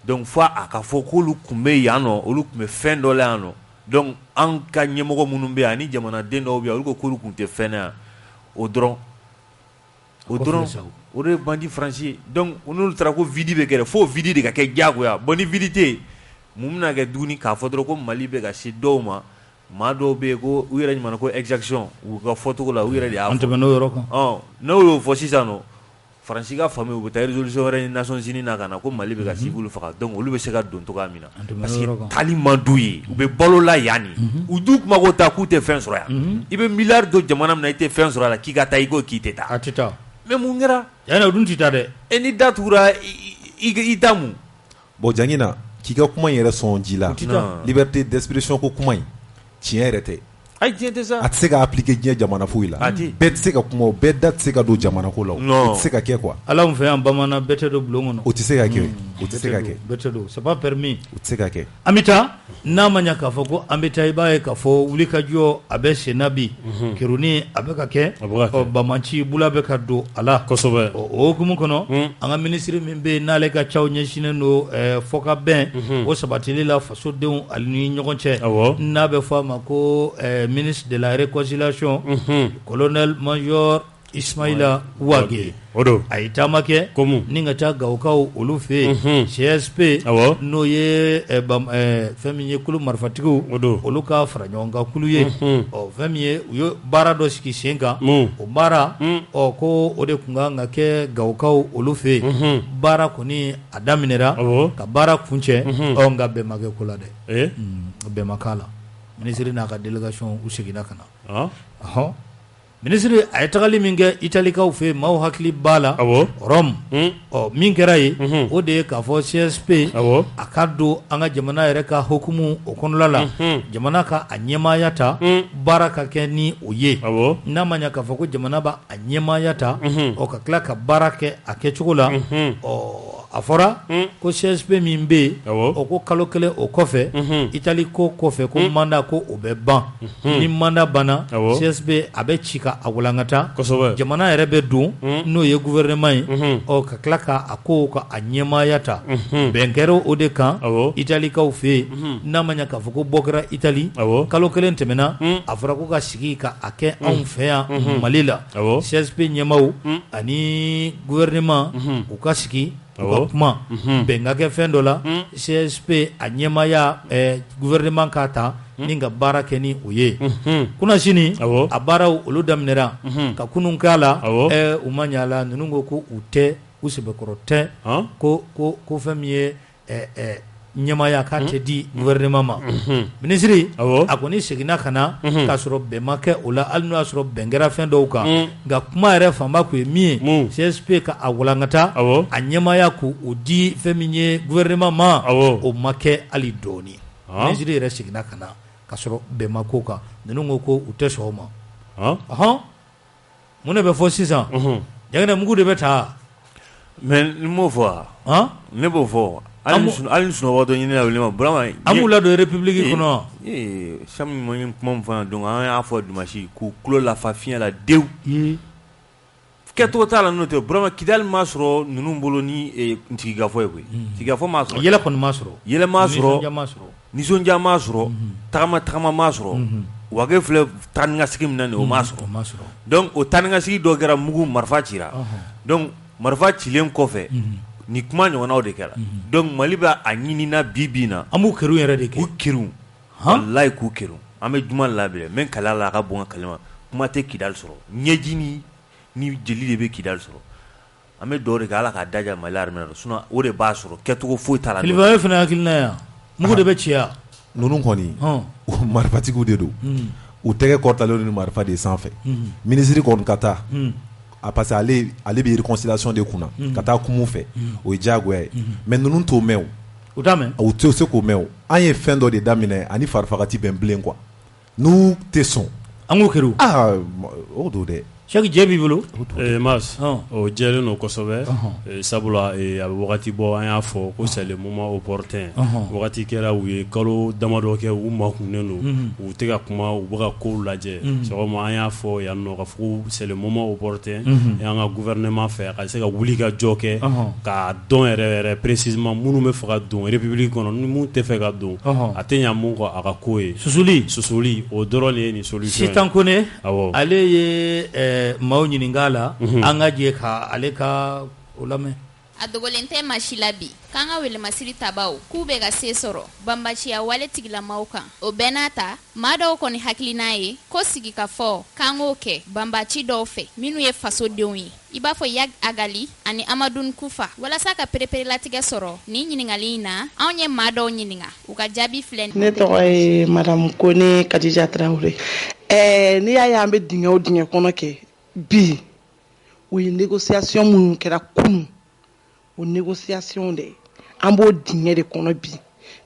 donc fo a ka fɔ k'olu tun bɛ yan nɔ olu tun bɛ fɛn dɔ la yan nɔ donc an ka ɲɛmɔgɔ minnu bɛ yan ani jamanaden dɔw bɛ yan olu ko k'olu tun tɛ fɛn na yan o dɔrɔn o de ye bandi Faransi ye donc n'olu taara ko vide bɛ kɛ fo vide de ka kɛ diyagoya bon ni vide tɛ yen mun bɛna kɛ tuguni k'a fɔ dɔrɔn ko Mali bɛ ka se dɔw ma maa dɔw bɛ yen ko u yɛrɛ ɲuman ko exaction u ka fɔcogo la u yɛrɛ de y'a fɔ. An tɛmɛ n'o yɔrɔ kan. N'o y'o fɔ sisan nɔ Faransi ka famille u bɛ taa résolution wɛrɛ ni Nations Unies na ka na ko Mali bɛ ka civil faga donc olu bɛ se ka don cogoya min na parce que taali man d'u ye u bɛ balo la yan de u du kuma ko ta k'u tɛ fɛn sɔrɔ yan i bɛ miliyari don jamana min na i tɛ fɛn sɔrɔ a la k'i ka taa i ko k'i tɛ taa. A tɛ taa. mais mun kɛra. Yanni o dun tɛ taa dɛ. Ni da tugura i ta mun. Bon Jangina k'i ka kuma in yɛrɛ sɔn ji la liberté d'expression ko kuma in tiɲɛ yɛrɛ tɛ. Ayi tiɲɛ tɛ sa. A tɛ se ka appliquer diɲɛ jamana foyi la. Bɛɛ tɛ se ka kuma bɛɛ da tɛ se ka don jamana ko la o tɛ se ka kɛ quoi. Ala mun fɛ yan bamanan bɛɛ tɛ don bulon kɔnɔ. O tɛ se ka kɛ o tɛ se ka kɛ. Bɛɛ tɛ don c'est pas permis. O tɛ se ka kɛ. An bɛ taa n'a ma ɲɛ k'a fɔ ko an bɛ taa i b'a ye k'a fɔ wulikajɔ a bɛ sen na bi Kiruni a bɛ ka kɛ Bamanci bula bɛ ka don a la. Kosɛbɛ. O hukumu kɔnɔ an ka minisiri min bɛ yen n'ale ka caw ɲɛsinnen don fɔ ka bɛn o sabatili la fasodenw ani ni ɲɔgɔn cɛ n'a bɛ fɔ a ma ko ministre de la réconciliation colonel major Ismaïla Ouagé a ye taama kɛ ni ka taa Gawukaw olu fɛ yen CSP n'o ye fɛn min ye kulu marifatigiw olu ka fara ɲɔgɔn kan kulu ye fɛn min ye u ye baara dɔ sigi sen kan o baara ko o de tun kan ka kɛ Gawukaw olu fɛ yen baara kɔni a daminɛra ka baara kuncɛ nka bɛɛ ma kɛ ko la dɛ bɛɛ ma k'a la minisiri n'a ka délégation u seginna ka na minisiri a ye tagali min kɛ Italikaw fɛ yen maaw hakili b'a la Rome min kɛra ye o de ye k'a fɔ CSP a ka don an ka jamana yɛrɛ ka hukumu o kɔnɔla la jamana ka a ɲɛmaaya ta baara ka kɛ ni o ye n'a ma ɲɛ k'a fɔ ko jamana b'a a ɲɛmaaya ta ka tila ka baara kɛ a kɛcogo la a fɔra ko CSP min bɛ yen ko kalo kelen o kɔfɛ Itali ko kɔfɛ ko mandat ko o bɛ ban ni mandat banna CSP a bɛ ci ka a walankata jamana yɛrɛ bɛ don n'o ye gouvernement ye ka tila ka a ko ka a ɲɛmaaya ta bɛn kɛra o de kan Italikaw fɛ yen n'a ma ɲɛ k'a fɔ ko bɔ kɛra Itali kalo kelen tɛmɛna a fɔra ko ka sigi ka a kɛ anw fɛ yan Mali la CSP ɲɛmaaw ani gouvernement u ka sigi u ka kuma bɛn ka kɛ fɛn dɔ la CSP a ɲɛmaaya gouvernement k'a ta ni ka baara kɛ ni o ye kunna sini a baaraw olu daminɛra ka kunun k'a la u ma ɲɛ a la ninnu ko u tɛ u sɛbɛkɔrɔ tɛ ko fɛn min ye ɲɛmaaya k'a tɛ di gouvernement ma minisiri a kɔni seginna ka na k'a sɔrɔ bɛn ma kɛ o la hali n'o y'a sɔrɔ bɛn kɛra fɛn dɔw kan nka kuma yɛrɛ fanba kun ye min ye CSP ka a walankata a ɲɛmaaya k'o di fɛn min ye gouvernement ma o ma kɛ hali dɔɔni minisiri yɛrɛ seginna ka na ka sɔrɔ bɛn ma k'o kan ninnu ko u tɛ sɔn o ma mun de bɛ fɔ sisan Jangɛnɛ mugu de bɛ taa mais ni m'o fɔ ne b'o fɔ hali sunɔgɔ dɔ ɲini la wuli ma Burama an b'u ladon république kɔnɔ Sami ma ye kuma min fana donc an y'a fɔ dimanche k'u tulo lafa fiɲɛ la dewu kɛcogo t'a la n'o tɛ Burama Kidali m'a sɔrɔ ninnu bolo ni ntigigafɔ ye koyi ntigigafɔ m'a sɔrɔ yɛlɛ kɔni m'a sɔrɔ yɛlɛ m'a sɔrɔ nisɔndiya m'a sɔrɔ tagama m'a sɔrɔ Ouagé filɛ taa ni ka segin min na nin o m'a sɔrɔ donc o taa ni ka segin dɔ kɛra mugu marifa cira donc marifa cilen kɔfɛ ni kuma ɲɔgɔnnaw de kɛra donc Mali bɛ a ɲinina bi na an b'u kɛru yɛrɛ de kɛ k'u kɛru wallahi k'u kɛru an bɛ juma labɛn mɛ kala la a ka bon ka kalima kuma tɛ Kidali sɔrɔ ɲɛji ni jeli de bɛ Kidali sɔrɔ an bɛ dugawu de kɛ Ala k'a daja Mali armée la sinon o de b'a sɔrɔ kɛcogo foyi t'a la Kilifa fana hakilina yan mugu de bɛ ci yan ninnu kɔni marifatigiw de don u tɛgɛ kɔrɔtalen ni marifa de sanfɛ minisiri kɔni ka taa parce que ale bɛ réconciliation de kunna ka taa kumu fɛ o ye diyagoya ye mais ninnu t'o mɛn u t'a mɛn u tɛ se k'o mɛn o an ye fɛn dɔ de daminɛ ani farifagati bɛn bilen quoi n'u tɛ sɔn an k'o kɛru o don dɛ Chaque jɛ b'i bolo Mas o jɛlen don kosɛbɛ sabula a bɛ wagati bɔ an y'a fɔ ko c'est le moment opportun wagati kɛra u ye kalo damadɔ kɛ u makunnen don u tɛ ka kuma u bɛ ka kow lajɛ sɔgɔma an y'a fɔ yan nɔ ka fɔ ko c'est le moment opportun y'an ka gouvernement fɛ a ka se ka wuli ka jɔ kɛ k'a dɔn yɛrɛ précisément minnu bɛ fɛ ka don république kɔnɔ ni mun tɛ fɛ ka don a tɛ ɲɛ mun kɔ a ka ko ye susuli o dɔrɔn de ye nin solution ye Sitan Kone ale ye maaw ɲininka la an ka jɛ ka ale ka o lamɛn a dogolen tɛ masi la bi k'an ka welemasiri tabaw k'u bɛ ka se sɔrɔ banbaciya wale tigilamaw kan o bɛɛ n'a ta maa dɔw kɔni hakilina ye ko sigi ka fɔ k'an k'o kɛ banbaci dɔw fɛ minnu ye fasodenw ye i b'a fɔ Yag Agali ani Amadou Kufa walasa ka pereperelatigɛ sɔrɔ ni ɲiningali in na anw ye maa dɔw ɲininga u ka jaabi filɛ ne tɔgɔ ye Madame Kone Kadija Traoré n'i y'a ye an bɛ dingɛ o dingɛ kɔnɔ kɛ bi o ye négociation minnu kɛra kunun o négociation de an b'o dingɛ de kɔnɔ bi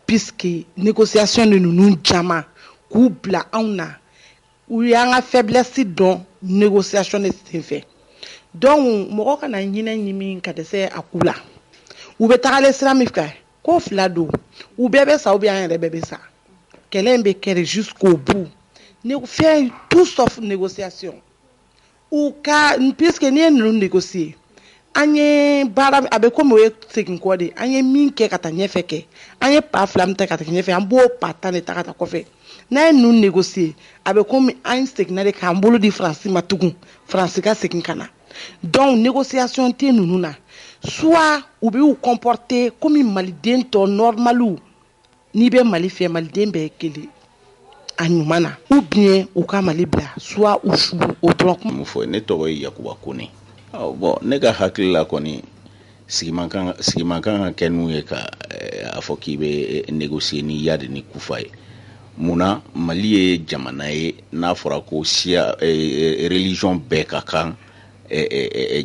puisque négociation de ninnu caman k'u bila anw na u y'an ka faiblesse dɔn négociation de senfɛ donc mɔgɔ kana ɲinɛ ɲimi ka dɛsɛ a ku la u bɛ tagalen sira min fɛ ko fila don u bɛɛ bɛ sa ou bien an yɛrɛ bɛɛ bɛ sa kɛlɛ in bɛ kɛ jusqu'au bout faire tout sauf négociation ou ka puisque ni ye ninnu négocier an ye baara a bɛ komi o ye segin kɔ de an ye min kɛ ka taa ɲɛfɛ kɛ an ye pa fila min ta ka taa ɲɛfɛ an b'o pa tan de ta ka taa kɔfɛ n'a ye ninnu négocier a bɛ komi an seginna de k'an bolo di Faransi ma tugun Faransi ka segin ka na donc négociation tɛ ninnu na soit u bɛ u comporter komi maliden tɔ normalu n'i bɛ Mali fɛ maliden bɛɛ ye kelen a ɲuman na ou bien u ka Mali bila soit u su o dɔrɔn kuma fɔ ne tɔgɔ ye Yakuba Kone bon ne ka hakili la kɔni sigiman kan ka kɛ n'u ye ka a fɔ k'i bɛ négocier ni Yadi ni Kufa ye munna Mali ye jamana ye n'a fɔra ko siya religion bɛɛ ka kan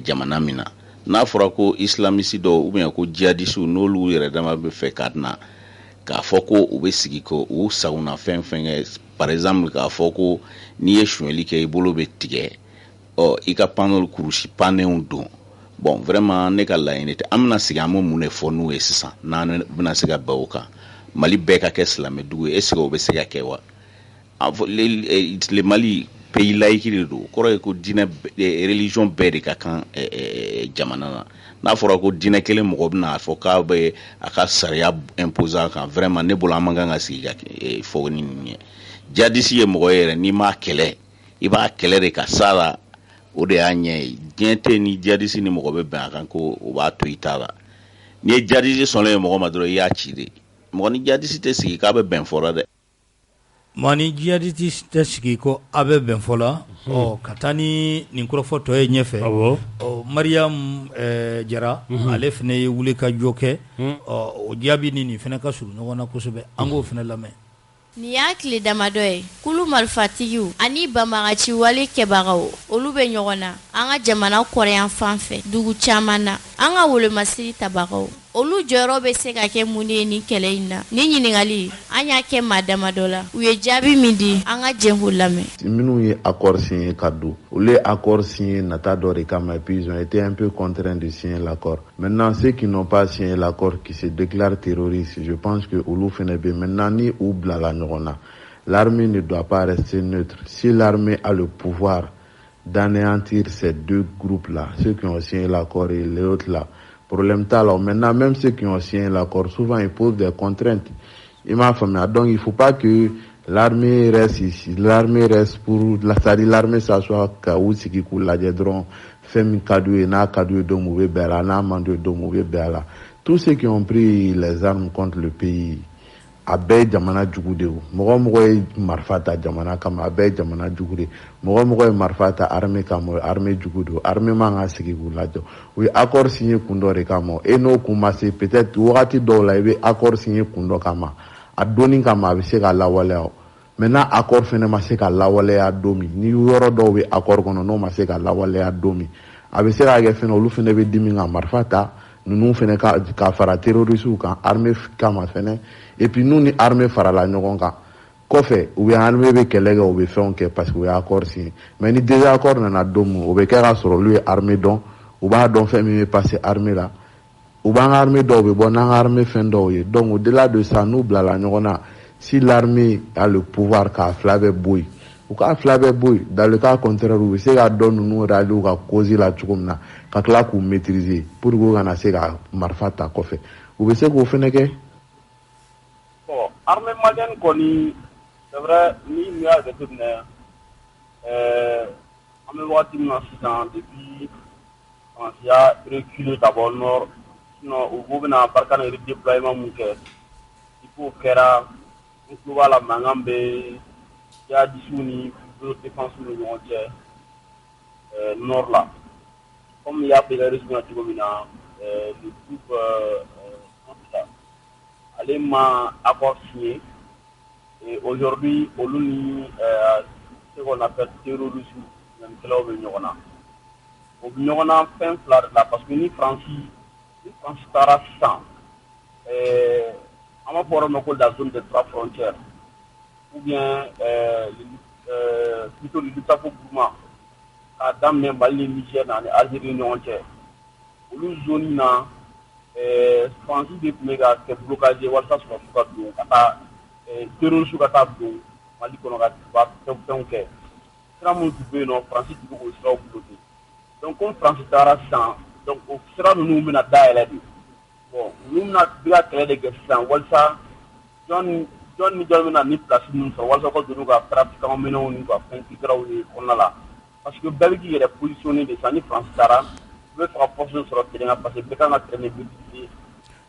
jamana min na n'a fɔra ko islamiste dɔw ou bien ko djihadistes n'olu yɛrɛ dama bɛ fɛ ka na k'a fɔ ko u bɛ sigi ko u sagona fɛn kɛ par exemple k'a fɔ ko n'i ye suɲɛli kɛ i bolo bɛ tigɛ i ka panneau kurusi panneau don bon vraiment ne ka laɲini tɛ an bɛna sigi an bɛ mun de fɔ n'u ye sisan n'an bɛna se ka bɛn o kan Mali bɛɛ ka kɛ silamɛdugu ye est-ce que o bɛ se ka kɛ wa le Mali pays laïque de don kɔrɔ ye ko diinɛ religion bɛɛ de ka kan jamana na n'a fɔra ko diinɛ kelen mɔgɔ bɛna fɔ k'a bɛ a ka sariya imposer a kan vraiment ne bolo an man kan ka sigi ka fɔ ni ninnu ye jihadiste ye mɔgɔ ye yɛrɛ n'i m'a kɛlɛ i b'a kɛlɛ de ka s'a la o de y'a ɲɛ ye diɲɛ tɛ ni jihadiste ni mɔgɔ bɛ bɛn a kan ko o b'a to i ta la n'i ye jihadiste sɔnlen ye mɔgɔ ma dɔrɔn i y'a ci de mɔgɔ ni jihadiste tɛ sigi k'a bɛ bɛn fɔra dɛ maa ni jihadiste tɛ sigi ko a bɛ bɛn fɔ la ka taa ni nin kɔrɔfɔ tɔ ye ɲɛfɛ Mariam Jara ale fana ye wuli ka jɔ kɛ o jaabi ni nin fana ka surun ɲɔgɔn na kosɛbɛ an k'o fana lamɛn Ni y'a tile damadɔ ye kulu marifatigiw ani banbagaci wale kɛbagaw olu bɛ ɲɔgɔn na an ka jamana kɔrɔyan fan fɛ dugu caman na an ka wolomasiri tabagaw olu jɔyɔrɔ bɛ se ka kɛ mun ye ni kɛlɛ in na ni ɲininkali an y'a kɛ maa damadɔ la u ye jaabi min di an ka jɛnko lamɛn minnu ye accord signé ka don olu ye accord signé nata dɔ de kama et puis ils ont été un peu contraints de signer l'accord maintenant ceux qui n'ont pas signé l'accord qui se déclarent terroristes je pense que olu fana bɛ maintenant ni u bilala ɲɔgɔn na l'armée ne doit pas rester neutre si l'armée a le pouvoir d'anéantir ces deux groupes là ceux qui ont signé l'accord et les autres là problème t'a là. Maintenant, même ceux qui ont signé l'accord, souvent ils posent des contraintes. Il m'a famille. Donc, il ne faut pas que l'armée reste ici. L'armée reste pour, c'est-à-dire l'armée s'assoit où c'est qui coule la dron, fait un cadeau et n'a cadeau de mauvais bella, n'a mandé de mauvais bella. Tous ceux qui ont pris les armes contre le pays, a bɛɛ jamana jugu de o mɔgɔ mɔgɔ ye marifa ta jamana kama a bɛɛ jamana jugu de mɔgɔ mɔgɔ ye marifa ta armée kama armée jugu de armée man ka sigi k'u lajɔ u ye accord signé kun dɔ de kama e n'o kun ma se peut-être wagati dɔw la i bɛ accord signé kun dɔ kama a donni kama a bɛ se ka lawaleya maintenant accord fɛnɛ ma se ka lawaleya don min ni yɔrɔ dɔw bɛ accord kɔnɔ n'o ma se ka lawaleya don min a bɛ se ka kɛ fɛnɛ olu fɛnɛ bɛ dimi ka marifa ta ninnu fɛnɛ ka fara terroristes kan armée kama fɛnɛ et puis nous ni armée farala ɲɔgɔn kan kɔfɛ u bɛ armée bɛ kɛlɛ kɛ u bɛ fɛnw kɛ parce que u ye accord signé mais ni désaccord nana don min o bɛ kɛ ka sɔrɔ olu ye armée dɔn u b'a dɔn fɛn min bɛ passer armée la u b'an ka armée dɔw bɛ bɔ n'an ka armée fɛn dɔw ye donc au-delà de ça n'u bilala ɲɔgɔn na si l'armée a le pouvoir k'a fila bɛɛ bɔ yen u k'a fila bɛɛ bɔ yen dans le cas contraire u bɛ se ka dɔn ninnu rallier u ka cause la cogo min na ka tila k'u maîtriser pour que u kana se ka marifa ta kɔfɛ u bɛ se k'o fɛnɛ kɛ. Bon, armée malienne kɔni c'est vrai ni y'a jateminɛ an bɛ waati min na sisan depuis France y'a reculé d'abord nord sinon u bɛna barika na redéploiement mun kɛ il faut kɛra n tulo b'a la mankan bɛ jihadistes ni défense ni ɲɔgɔn cɛ nord la comme il y a fait la résumé cogo min na le groupe ale ma accord signé et aujourd'hui olu ni ce qu'on appelle terrorisme ɲanikɛlaw bɛ ɲɔgɔn na o bɛ ɲɔgɔn na fɛn fila de la parce que ni Faransi taara sisan an b'a fɔ yɔrɔ min ko la zone des 3 frontières ou bien plutôt le Lutako Gourma k'a daminɛ Mali ni Niger ani Algérie ni ɲɔgɔn cɛ olu zone na Faransi de tun bɛ ka kɛ blocage ye walasa sɔrɔsiw ka don ka taa terroristes ka taa don Mali kɔnɔ ka fɛnw kɛ sira minnu tun bɛ yen nɔ Faransi tun bɛ k'o siraw bloquer donc comme Faransi taara sisan donc o sira ninnu bɛna dayɛlɛ de bon ninnu bɛna bɛ ka kɛlɛ de kɛ sisan walasa jɔn ni jɔn bɛna ni place ninnu sɔrɔ walasa ka don ka trafiquants minɛnw ni ka fɛn kikɛraw ye kɔnɔna la parce que bɛɛ bɛ k'i yɛrɛ positionner de sisan ni Faransi taara u bɛ fɛ ka position sɔrɔ terrain kan parce que bɛɛ kan ka terrain de maîtriser.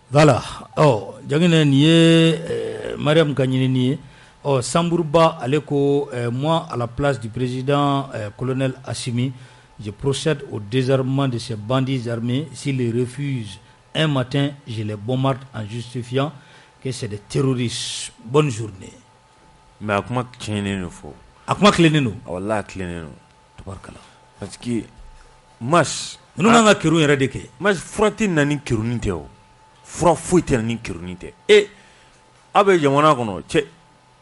Voilà. Oh, jangine ni ye Mariam Kanyini ni ye. Oh, Sambourba Aleko, moi à la place du président colonel Assimi, je procède au désarmement de ces bandits armés. S'ils les refusent un matin, je les bombarde en justifiant que c'est des terroristes. Bonne journée. Mais à quoi clenenu faut? À quoi clenenu? Wallah clenenu. Tabarkala. Parce que mas nous n'avons que rien de que. Mas frati nani kirunite o. Fra fuite nani kirunite. Et abe jamana kono che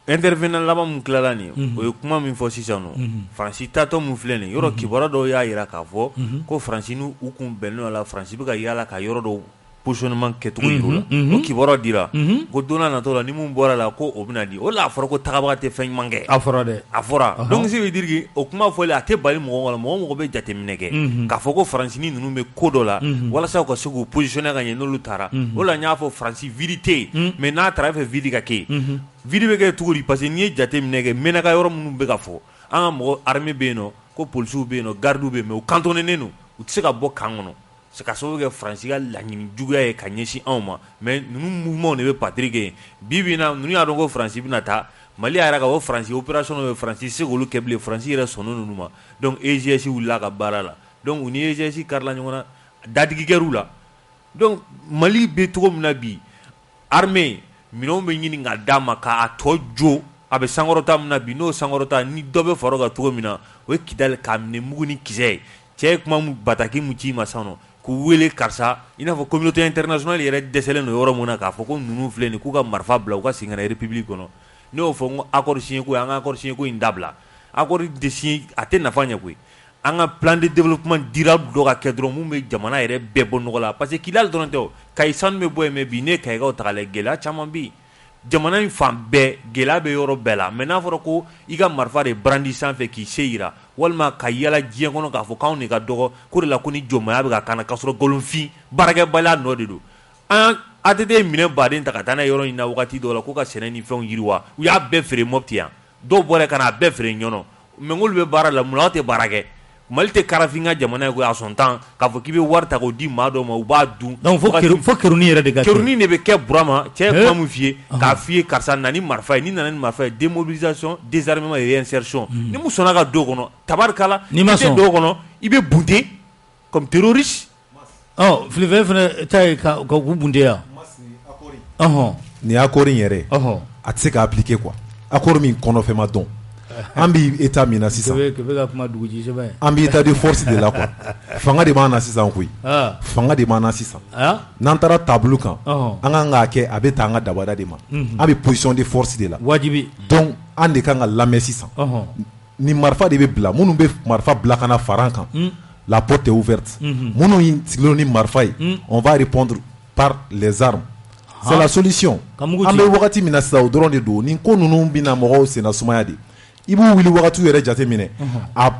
intervenant laban mun kilala ni o ye kuma min fɔ sisan no Faransi taatɔ mun filɛ nin yɔrɔ kibaruya dɔw y'a yira k'a fɔ ko Faransi n'u kun bɛnnen la Faransi bɛ ka yaala ka yɔrɔ dɔw positionnement kɛcogo yir'u la o kibaruya dira ko don n'a nataw la ni mun bɔra la ko o bɛna di o la a fɔra ko tagabaga tɛ fɛn ɲuman kɛ a fɔra dɛ a fɔra donc ça veut dire que o kuma fɔli a tɛ bali mɔgɔ wala mɔgɔ bɛ jateminɛ kɛ k'a fɔ ko Faransi ni ninnu bɛ ko dɔ la walasa u ka se k'u positionner ka ɲɛ n'olu taara o la n y'a fɔ Faransi vide tɛ yen mais n'a taara fɛ vide ka kɛ yen vide bɛ kɛ cogo di parce que n'i ye jateminɛ kɛ mɛnaka yɔrɔ minnu bɛ ka fɔ an ka mɔgɔ armée bɛ yen nɔ ko policiers bɛ yen nɔ gardes bɛ yen mais u cantonné don u tɛ se ka bɔ kan kɔnɔ c'est ka sababu kɛ Faransi ka laɲini juguya ye ka ɲɛsin anw ma mais ninnu mouvement de bɛ patrouille kɛ bi bi in na ninnu y'a dɔn ko Faransi bɛna taa Mali y'a yɛrɛ ka fɔ Faransi opération dɔ bɛ Faransi se k'olu kɛ bilen Faransi yɛrɛ sɔnnen ninnu ma donc EGS wulila ka baara la donc u ni EGS karila ɲɔgɔn na dadigi kɛr'u la donc Mali bɛ cogo min na bi armée minɛnw bɛ ɲini ka d'a ma k'a tɔ jo a bɛ sankɔrɔta min na bi n'o sankɔrɔta ni dɔ bɛ fara o kan cogo min na o ye Kidali k'a minɛ mugu ni kisɛ ye cɛ ye kuma bataki mun ci ma sisan nɔ k'u wele karisa i n'a fɔ communauté internationale yɛrɛ dɛsɛlen don yɔrɔ mun na k'a fɔ ko ninnu filɛ nin k'u ka marifa bila u ka segin ka na république kɔnɔ ne y'o fɔ n ko accord signé ko an ka accord signé ko in dabila accord de signé a tɛ nafa ɲɛ koyi an ka plan de développement durable dɔ ka kɛ dɔrɔn mun bɛ jamana yɛrɛ bɛɛ bɔ nɔgɔ la parce que Kidali dɔrɔn tɛ o Kayi sanu bɛ bɔ yen mais bi ne ye Kayikaw ta k'a lajɛ gɛlɛya caman bɛ yen jamana in fan bɛɛ gɛlɛya bɛ yɔrɔ bɛɛ la mais n'a fɔra ko i ka marifa de brandi sanfɛ k'i se yira walima ka yala diɲɛ kɔnɔ k'a fɔ k'anw de ka dɔgɔ ko de la ko ni jɔnmaya bɛ ka kana k'a sɔrɔ nkolonfin baarakɛbaliya nɔ de don an ATT ye minɛn baden ta ka taa n'a ye yɔrɔ in na wagati dɔw la ko ka sɛnɛ ni fɛnw yiriwa u y'a bɛɛ feere Mopti yan dɔw bɔra ka n'a bɛɛ feere ɲɔnɔ mais n'olu bɛ baara la mun na aw tɛ baara kɛ Mali tɛ karafin ka jamana ye ko a sɔn tan k'a fɔ k'i bɛ wari ta k'o di maa dɔw ma u b'a dun donc fo kɛruni yɛrɛ de ka kɛ kɛruni de bɛ kɛ Burama cɛ ye kuma min f'i ye k'a f'i ye karisa na ni marifa ye ni nana ni marifa ye démobilisation désarmement et réinsertion ni mun sɔnna ka don o kɔnɔ tabarikala n'i ma sɔn i tɛ don o kɔnɔ i bɛ bunte comme terroriste filifɛ fana ta ye ka k'u bunte yan nin accord in yɛrɛ a tɛ se ka appliquer quoi accord min kɔnɔfɛn ma dɔn an bɛ état min na sisan an bɛ état de force de la quoi fanga de b'an na sisan koyi fanga de b'an na sisan n'an taara taabolo kan an kan k'a kɛ a bɛ ta an ka dabada de ma an bɛ position de force de la wajibi donc an de kan ka lamɛn sisan ni marifa de bɛ bila minnu bɛ marifa bila ka na fara an kan la porte est ouverte minnu sigilen ni marifa ye on va répondre par les armes c'est la solution an bɛ wagati min na sisan o dɔrɔn de don nin ko ninnu bɛna mɔgɔw senna sumaya de i b'u wuli wagatiw yɛrɛ jate minɛ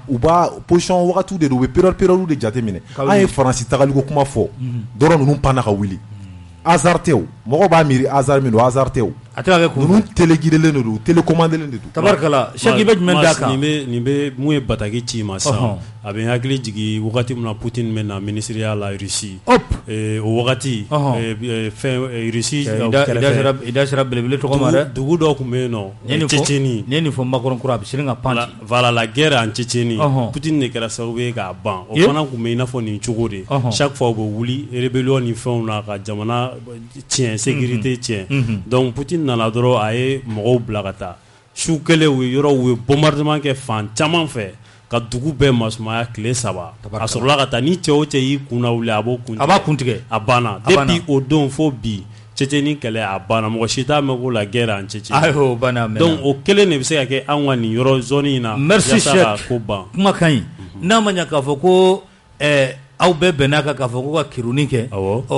u b'a position wagatiw de don u bɛ période de jate minɛ an ye Faransi tagaliko kuma fɔ dɔrɔn ninnu panna ka wuli hasard tɛ o mɔgɔ b'a miiri hasard min don hasard tɛ o a tɛ ka kɛ kun ninnu téléguidelen de don télécommandelen de don tabarikala Cheikh i bɛ jumɛn d'a kan nin bɛ mun ye bataki ci ma sisan a bɛ n hakili jigin wagati min na Poutine bɛ na ministériya la Russie o wagati fɛn Russie i da sera belebele tɔgɔ ma dɛ dugu dɔ tun bɛ yen nɔ Tchétchénie ni ye nin fɔ Macron kura a bɛ sirin ka pan voilà la guerre en Tchétchénie Poutine de kɛra sababu ye k'a ban o fana tun bɛ i n'a fɔ nin cogo de chaque fois u bɛ wuli rébellion ni fɛnw na ka jamana tiɲɛ sécurité tiɲɛ donc Poutine nana dɔrɔn a ye mɔgɔw bila ka taa su kelen u ye yɔrɔ u ye bombardement kɛ fan caman fɛ ka dugu bɛɛ masumaya tile 3 a sɔrɔla ka taa ni cɛ o cɛ y'i kunna wuli a b'o kuntigɛ a banna depuis o don fo bi Tchétchénie kɛlɛ a banna mɔgɔ si t'a mɛn ko la guerre en Tchétchénie donc o kelen de bɛ se ka kɛ an ka nin yɔrɔ zone in na merci Cheikh ko ban kuma ka ɲi n'a ma ɲɛ k'a fɔ ko aw bɛɛ bɛnna kan k'a fɔ ko ka kiruni kɛ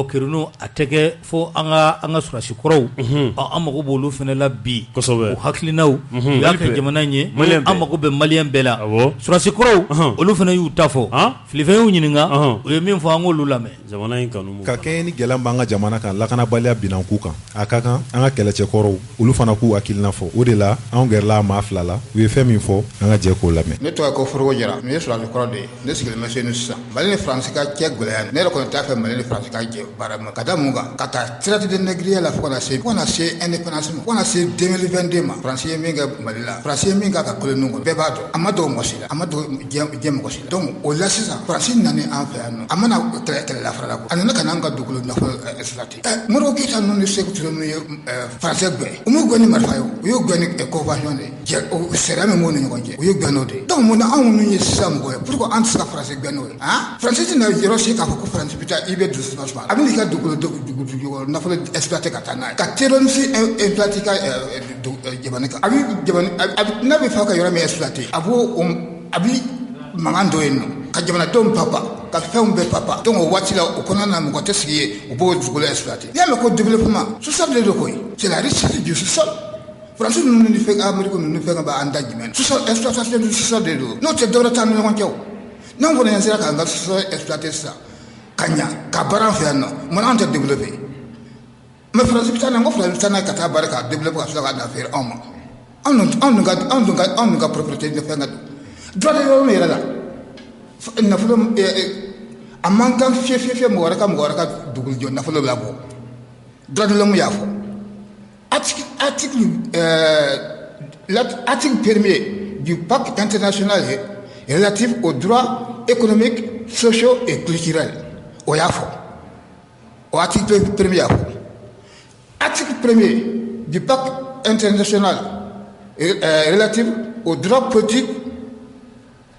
kirunu a tɛ kɛ fo an ka surasi kɔrɔw an mago b'olu fana la bi kosɛbɛ o hakilinaw u y'a kɛ jamana in ye an mago bɛ maliyɛn bɛɛ la surasi kɔrɔw olu fana y'u ta fɔ filifɛn y'u ɲininka u ye min fɔ an k'olu lamɛn jamana in kanu ka kɛɲɛ ni gɛlɛya b'an ka jamana kan lakanabaliya binna ku kan a ka kan an ka kɛlɛcɛkɔrɔw olu fana k'u hakilina fɔ o de la anw gɛrɛla maa fila la u ye fɛn min fɔ an ka jɛ k'o lamɛn ne tɔgɔ ko Forogo Jara ne ye surasi kɔrɔ de ye ne sigilen bɛ Senu sisan Mali ni France ka cɛ gɛlɛya ne yɛrɛ kɔni t'a fɛ Mali ni France ka jɛ baara ma ka da mun kan ka taa traité de négrier la fo kana se indépendance ma fo kana se 2022 ma France ye min kɛ Mali la France ye min k'a ka koloni kɔnɔ bɛɛ b'a dɔn a ma dɔn mɔgɔ si la a ma dɔn diɲɛ mɔgɔ si la donc o la sisan France nana an fɛ yan nɔ a mana kɛlɛla fara la a nana ka na an ka dugukolo nafolo exploité Modibo Keyita ninnu ni Sékou Touré ninnu ye français gɛn u m'u gɛn ni marifa ye u y'u gɛn ni convention de ye sariya min b'u ni ɲɔgɔn cɛ u y'u gɛn n'o de ye donc mun na anw minnu ye sisan mɔgɔ ye pourquoi an tɛ se ka France gɛn n'o ye France tɛna yɔrɔ si k'a fɔ ko France bɛ taa i bɛ dusu suma a bɛ n'i ka dugukolo nafolo exploité ka taa n'a ye ka terrorisme implanté ka jamana kan a bɛ n'a bɛ fɛ ka yɔrɔ min exploité a bɛ mankan dɔ yen nɔ ka jamanadenw papa ka fɛnw bɛɛ papa donc o waati la o kɔnɔna na mɔgɔ tɛ sigi ye u b'o dugukolo exploité n'i y'a mɛn ko développement social de don koyi c'est la richesse du sous-sol France ninnu ni fɛn Amérique ninnu fɛn ka b'an da jumɛn sous-sol exploitation du sous-sol de don n'o tɛ dɔwɛrɛ t'an ni ɲɔgɔn cɛ o n'anw kɔni y'an sera k'an ka sous-sol exploité sisan ka ɲa ka baara an fɛ yan nɔ mun na anw tɛ développé mais France bɛ taa n'a ye n ko France bɛ taa n'a ye ka taa baara k'a développé ka sɔrɔ k'a na feere anw ma anw dun ka propriété de fɛn ka don droit de l'homme yɛrɛ la nafolo a man kan fiye mɔgɔ wɛrɛ ka dugukolo jɔ nafolo b'a bɔ droit de l'homme y'a fɔ l'article premier du pacte international relatif aux droits économiques, sociaux et culturels o y'a fɔ o article premier y'a fɔ article premier du pacte international relatif aux droits politiques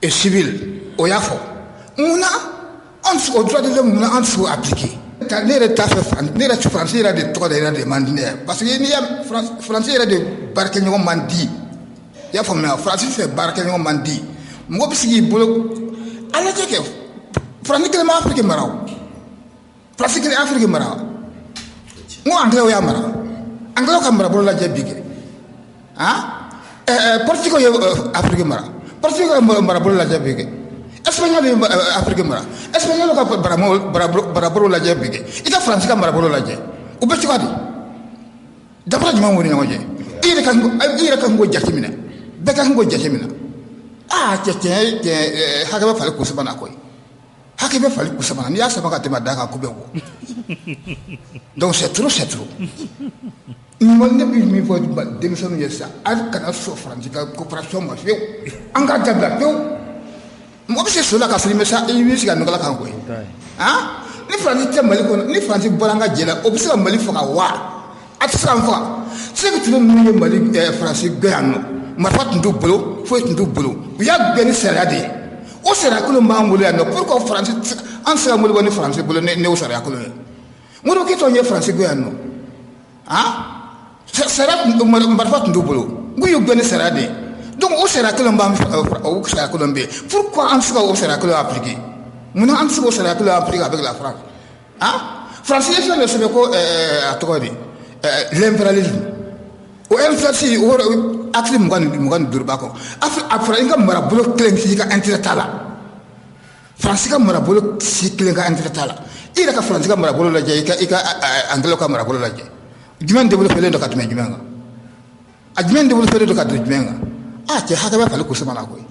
et civils o y'a fɔ mun na o droit de l'homme mun na an tɛ se k'o appliquer ne yɛrɛ t'a fɛ ne yɛrɛ France yɛrɛ de tɔgɔ de yɛrɛ de man di ne ye parce que n'i y'a France yɛrɛ de baarakɛɲɔgɔn man di i y'a faamuya France fɛ baarakɛɲɔgɔn man di mɔgɔ bɛ sigi i bolo a lajɛ kɛ France kelen ma Afrique mara o France kelen Afrique mara n ko anglais y'a mara anglais ka marabolo lajɛ bi kɛ portugais ye Afrique mara portugais ka marabolo lajɛ bi kɛ espagnol ye Afrique mara espagnol ka marabolo lajɛ bi kɛ i ka France ka marabolo lajɛ u bɛ cogoya di danfara jumɛn b'u ni ɲɔgɔn cɛ i yɛrɛ kan k'o jateminɛ bɛɛ kan k'o jateminɛ cɛ hakɛ bɛ fali kun sabanan koyi hakɛ bɛ fali kun sabanan n'i y'a sama ka tɛmɛ a da kan ko bɛ bɔ donc c'est trop ne bɛ min fɔ denmisɛnninw ye sisan hali kana sɔn France ka coopération ma fiyewu an ka dabila fiyewu mɔgɔ bɛ se so la ka sɔrɔ i bɛ sigi a nɔgɔla kan koyi ni France tɛ Mali kɔnɔ ni France bɔra an ka jɛ la o bɛ se ka Mali faga wa a tɛ se ka n faga Sékou Touré ninnu ye Mali France gɛn yan nɔ marifa tun t'u bolo foyi tun t'u bolo u y'a gɛn ni sariya de ye o sariya kolon b'an bolo yan nɔ pourquoi France an tɛ se ka Mali bɔ ni France bolo ni o sariya kolon ye Modibo Keyita ye France gɛn yan nɔ sariya marifa tun t'u bolo n k'u y'u gɛn ni sariya de ye donc o sariya kelen b'an o sariya kelen bɛ yen pourquoi an tɛ se ka o sariya kelen appliquer munna an tɛ se k'o sariya kelen appliquer avec la France France ye fɛn dɔ sɛbɛn ko a tɔgɔ de l'impérialisme o influence o article 25 b'a kɔnɔ a fɔra i ka marabolo kelen k'i ka intérêt t'a la France ka marabolo si kelen ka intérêt t'a la i yɛrɛ ka France ka marabolo lajɛ i ka anglais ka marabolo lajɛ jumɛn développé do ka tɛmɛ jumɛn kan a jumɛn développé do ka tɛmɛ jumɛn kan cɛ hakɛ bɛ fali kosɛbɛ la koyi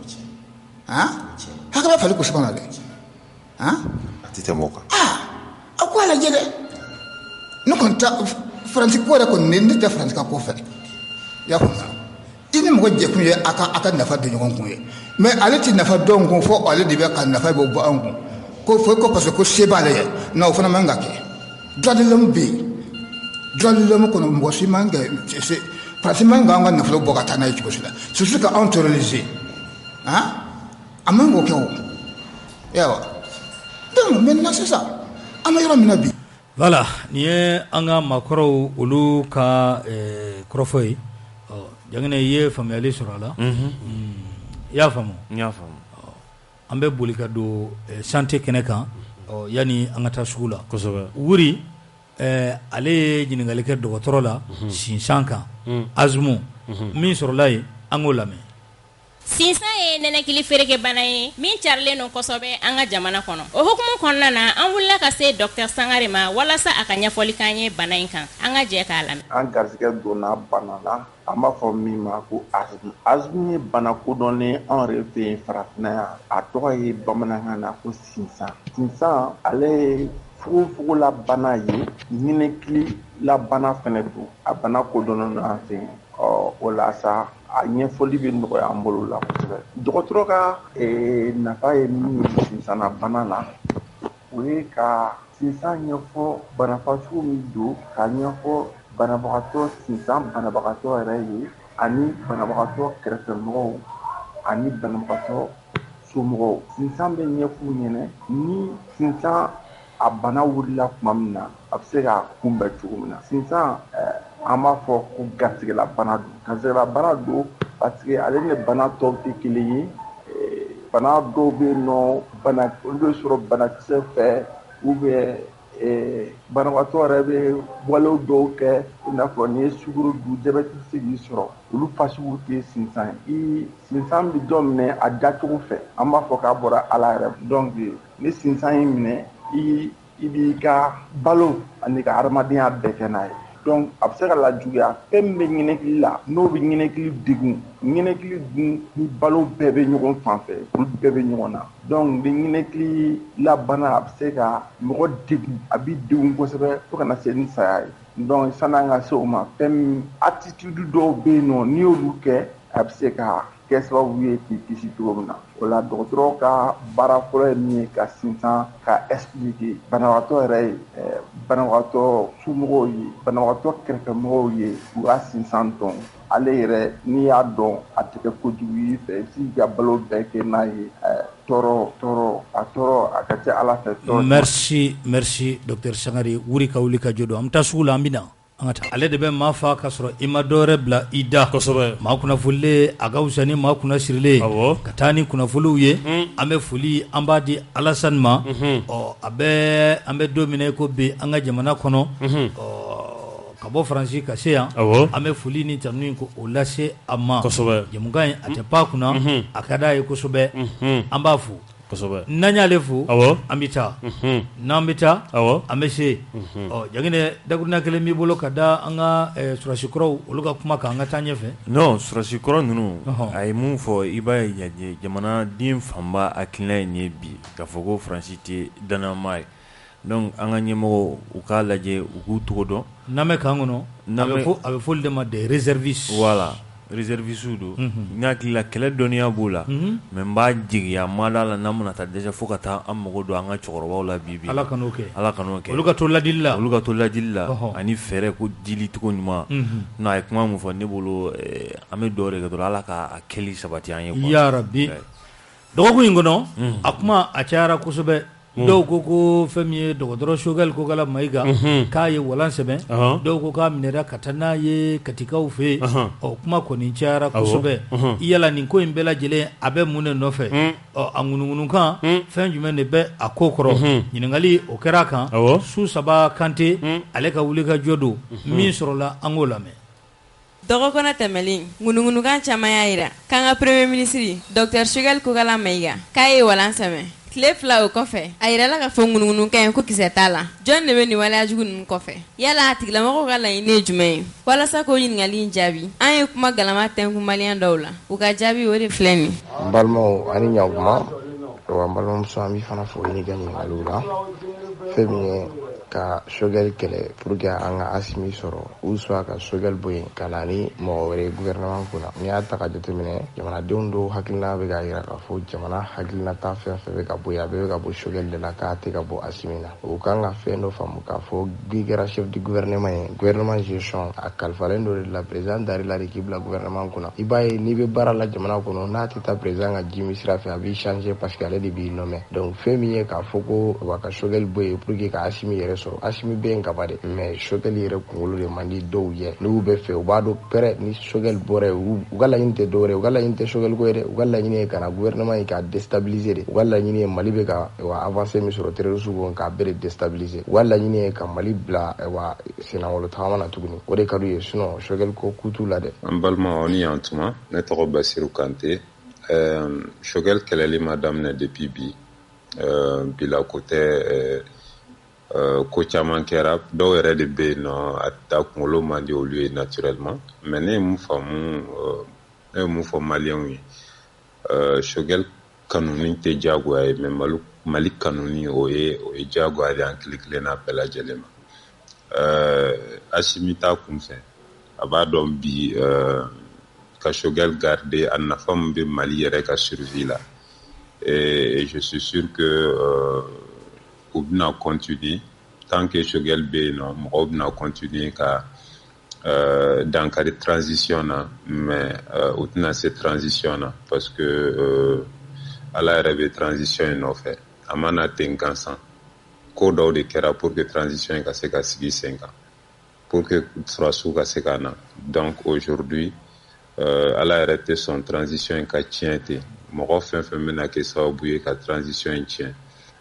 hakɛ bɛ fali kosɛbɛ la dɛ a tɛ tɛmɛ o kan a ko a lajɛ dɛ ne kɔni ta faransi ko yɛrɛ kɔni ne tɛ faransi ka ko fɛ i y'a faamuya i ni mɔgɔ jɛkun ye a ka nafa don ɲɔgɔn kun ye mais ale ti nafa dɔn kun fo ale de bɛ ka nafa bɔ an kun ko fo ko parce que ko se b'ale ye non o fana man ka kɛ droit de l'homme bɛ yen droit de l'homme kɔnɔ mɔgɔ si man ka faransi man ka an ka nafolo bɔ ka taa n'a ye cogo si la surtout ka anw terroriser a man k'o kɛ o yawa donc maintenant sisan an bɛ yɔrɔ min na bi. voilà nin ye an ka maakɔrɔw olu ka kɔrɔfɔ ye Jangene i ye faamuyali sɔrɔ a la i y'a faamu an bɛ boli ka don santé kɛnɛ kan yani an ka taa sugu la wuri ale ye ɲininkali kɛ dɔgɔtɔrɔ la sinsan kan azumu min sɔrɔla yen an k'o lamɛn. Sinsan ye nɛnɛkili fereke bana ye min carilen don kosɛbɛ an ka jamana kɔnɔ. O hukumu kɔnɔna na an wulila ka se Dr Sangare ma walasa a ka ɲɛfɔli k'an ye bana in kan. An ka jɛ k'a lamɛn. An garisɛgɛ donna bana la an b'a fɔ min ma ko asthme. Asthme ye bana kodɔnlen an yɛrɛ fɛ yen farafinna yan. A tɔgɔ ye bamanankan na ko sinsan. Sinsan ale ye fugofugola bana ye ninakili la bana fɛnɛ don. A bana kodɔnnen don an fɛ yen. O la sa a ɲɛfɔli bɛ nɔgɔya an bolo la kosɛbɛ. Dɔgɔtɔrɔ ka nafa ye min ye sinsana bana la o ye ka sinsan ɲɛfɔ banafasugu min don k'a ɲɛfɔ banabagatɔ sinsan banabagatɔ yɛrɛ ye ani banabagatɔ kɛrɛfɛmɔgɔw ani banabagatɔ somɔgɔw. Sinsan bɛ ɲɛf'u ɲɛna ni sinsan a bana wulila tuma min na a bɛ se ka kunbɛn cogo min na. Sinsan an b'a fɔ ko garisɛgɛla bana don. Garisɛgɛla bana don parce que ale ni bana tɔw tɛ kelen ye. Bana dɔw bɛ yen nɔ olu bɛ sɔrɔ banakisɛ fɛ ou bien banabagatɔ yɛrɛ bɛ walew dɔw kɛ i n'a fɔ ni ye sukaro dun jabɛti bɛ se k'i sɔrɔ olu fasugu tɛ sinsan ye. Sinsan bɛ dɔ minɛ a dacogo fɛ an b'a fɔ k'a bɔra Ala yɛrɛ donc ni sinsan y'i minɛ i b'i ka balo ani ka hadamadenya bɛɛ kɛ n'a ye. Donc a bɛ se ka lajuguya fɛn min bɛ ɲɛnɛkili la n'o bɛ ɲɛnɛkili degun ɲɛnɛkili dun ni balo bɛɛ bɛ ɲɔgɔn fan fɛ olu bɛɛ bɛ ɲɔgɔn na donc ni ɲɛnɛkili la bana a bɛ se ka mɔgɔ degun a bɛ degun kosɛbɛ fo ka na se ni saya ye. Donc san'an ka se o ma fɛn attitude dɔw bɛ yen nɔ n'i y'olu kɛ a bɛ se ka kɛ sababu ye k'i kisi cogo min na. O la dɔgɔtɔrɔ ka baara fɔlɔ ye min ye ka sinsan ka expliquer banabagatɔ yɛrɛ ye banabagatɔ somɔgɔw ye banabagatɔ kɛrɛfɛmɔgɔw ye u ka sinsan dɔn. Ale yɛrɛ n'i y'a dɔn a tɛ kɛ kojugu y'i fɛ i bɛ se ka balo bɛɛ kɛ n'a ye tɔɔrɔ a ka ca Ala fɛ. Merci Dr Sangare wuri ka wuli ka jɔ don an bɛ taa sugu la an bɛ na. Ale de bɛ maa fa ka sɔrɔ i ma dɔwɛrɛ bila i da kosɛbɛ maa kunnafolilen a ka wusa ni maa kunna sirilen ka taa ni kunnafoliw ye an bɛ foli an b'a di Alasani ma an bɛ don min ko bi an ka jamana kɔnɔ ka bɔ Faransi ka se yan an bɛ foli ni tanu ko o lase a ma jamukan in a tɛ pan kunna a ka d'a ye kosɛbɛ an b'a fo n'an y'ale fo an bɛ taa n'an bɛ taa an bɛ se Jangene dakurunɲɛ kelen b'i bolo ka da an ka sɔrɔsikɔrɔw olu ka kuma kan an ka taa ɲɛfɛ. Non sɔrɔsikɔrɔ ninnu a ye mun fɔ i b'a ye jamanaden fanba hakilina ye nin ye bi k'a fɔ ko Faransi tɛ dannama ye donc an ka ɲɛmɔgɔw u k'a lajɛ u k'u cogo dɔn. N'an bɛ kan kɔnɔ a bɛ fɔ olu de ma des réservistes. Voilà réservistes don n hakili la kɛlɛ dɔnniya b'o la mais n b'a jigiya ma d'a la n'an bɛna taa déjà fo ka taa an mago don an ka cɛkɔrɔbaw la bi Ala ka n'o kɛ olu ka to ladili la ani fɛɛrɛ ko dili cogo ɲuman non a ye kuma mun fɔ ne bolo an bɛ dugawu de kɛ dɔrɔn Ala ka kɛli sabati an ye ya Rabbi. Dɔgɔkun in kɔnɔ a kuma a cayara kosɛbɛ dɔw ko fɛn min ye dɔgɔtɔrɔ Choguel Kokala Mayiga k'a ye walan sɛbɛn dɔw ko k'a minɛra ka taa n'a ye katikaw fɛ yen kuma kɔni cayara kosɛbɛ yala nin ko in bɛɛ lajɛlen a bɛ mun de nɔfɛ a ŋunuŋunukan fɛn jumɛn de bɛ a ko kɔrɔ ɲininkali o kɛra a kan Susaba Kante ale ka wuli ka jɔ don min sɔrɔla an k'o lamɛn. Dɔgɔkɔnɔ tɛmɛlen ŋunuŋunukan caman y'a jira k'an ka premier ministre Dr Choguel Kokala Mayiga k'a ye walan sɛbɛn tile fila o kɔfɛ a yirala ka fɔ ŋunuŋunu ka ɲi ko kisɛ t'a la jɔn de bɛ nin waleya jugu ninnu kɔfɛ yala a tigilamɔgɔw ka laɲini ye jumɛn ye walasa k'o ɲininkali in jaabi an ye kuma galama tɛnkun maliyɛn dɔw la u ka jaabi o de filɛ nin n balimaw ani ɲakuma n balimamuso an b'i fana fo i ni ka ɲininkaliw la fɛn min ye ka Choguel kɛlɛ pour que an ka Asimi sɔrɔ ou soit ka Choguel bɔ yen ka na ni mɔgɔ wɛrɛ gouvernement kunna n'i y'a ta ka jateminɛ jamanadenw dɔw hakilina bɛ ka yira k'a fɔ jamana hakilina ta fɛn fɛn bɛ ka bɔ yen a bɛɛ bɛ ka bɔ Choguel de la k'a tɛ ka bɔ Asimi na o kan ka fɛn dɔ faamu k'a fɔ k'i kɛra chef du gouvernement ye gouvernement gestion a kalifalen dɔ de la président darila de k'i bila gouvernement kunna i b'a ye n'i bɛ baara la jamana kɔnɔ n'a tɛ taa président ka jimi sira fɛ a b'i changer parce que ale de b'i nommer donc fɛn min ye k'a fɔ ko wa ka Choguel bɔ yen pour que ka Asimi yɛrɛ sɔrɔ Asimi bɛ yen kaba de mais Choguel yɛrɛ kunkolo de man di dɔw ye n'u bɛ fɛ u b'a dɔn pɛrɛ ni Choguel bɔra yen u ka laɲini tɛ dɔwɛrɛ u ka laɲini tɛ Choguel ko ye dɛ u ka laɲini ye ka na gouvernement ye k'a déstabiliser de u ka laɲini ye Mali bɛ ka avancer min sɔrɔ terroristes kɔn k'a bɛɛ de déstabiliser u ka laɲini ye ka Mali bila sennankolo tagama na tuguni o de ka d'u ye sinon Choguel ko ku t'u la dɛ. An balima aw ni yantuma ne tɔgɔ Basiru Kante Choguel kɛlɛli ma daminɛ depuis bi bila ko tɛ ko caman kɛra dɔw yɛrɛ de bɛ yen nɔ a ta kunkolo man di olu ye naturellement mais ne ye mun fɔ maliyɛnw ye Choguel kanuni tɛ diyagoya ye mais Mali kanuni o ye diyagoya de an tile kelenna bɛɛ lajɛlen ma Asimi t'a kunfɛ a b'a dɔn bi ka Choguel garder a nafa min bɛ Mali yɛrɛ ka survie la et je suis sûr que u bɛna continuer tant que Choguel bɛ yen nɔ mɔgɔw bɛna continuer ka dankari transition na mais u tɛna se transition na parce que ala yɛrɛ bɛ transition in nɔfɛ a mana ten gansan ko dɔw de kɛra pour que transition in ka se ka sigi sen kan pour que surasiw ka se ka na donc aujourd'hui ala yɛrɛ tɛ sɔn transition in ka tiɲɛ ten mɔgɔ fɛn fɛn bɛna kɛ sababu ye ka transition in tiɲɛ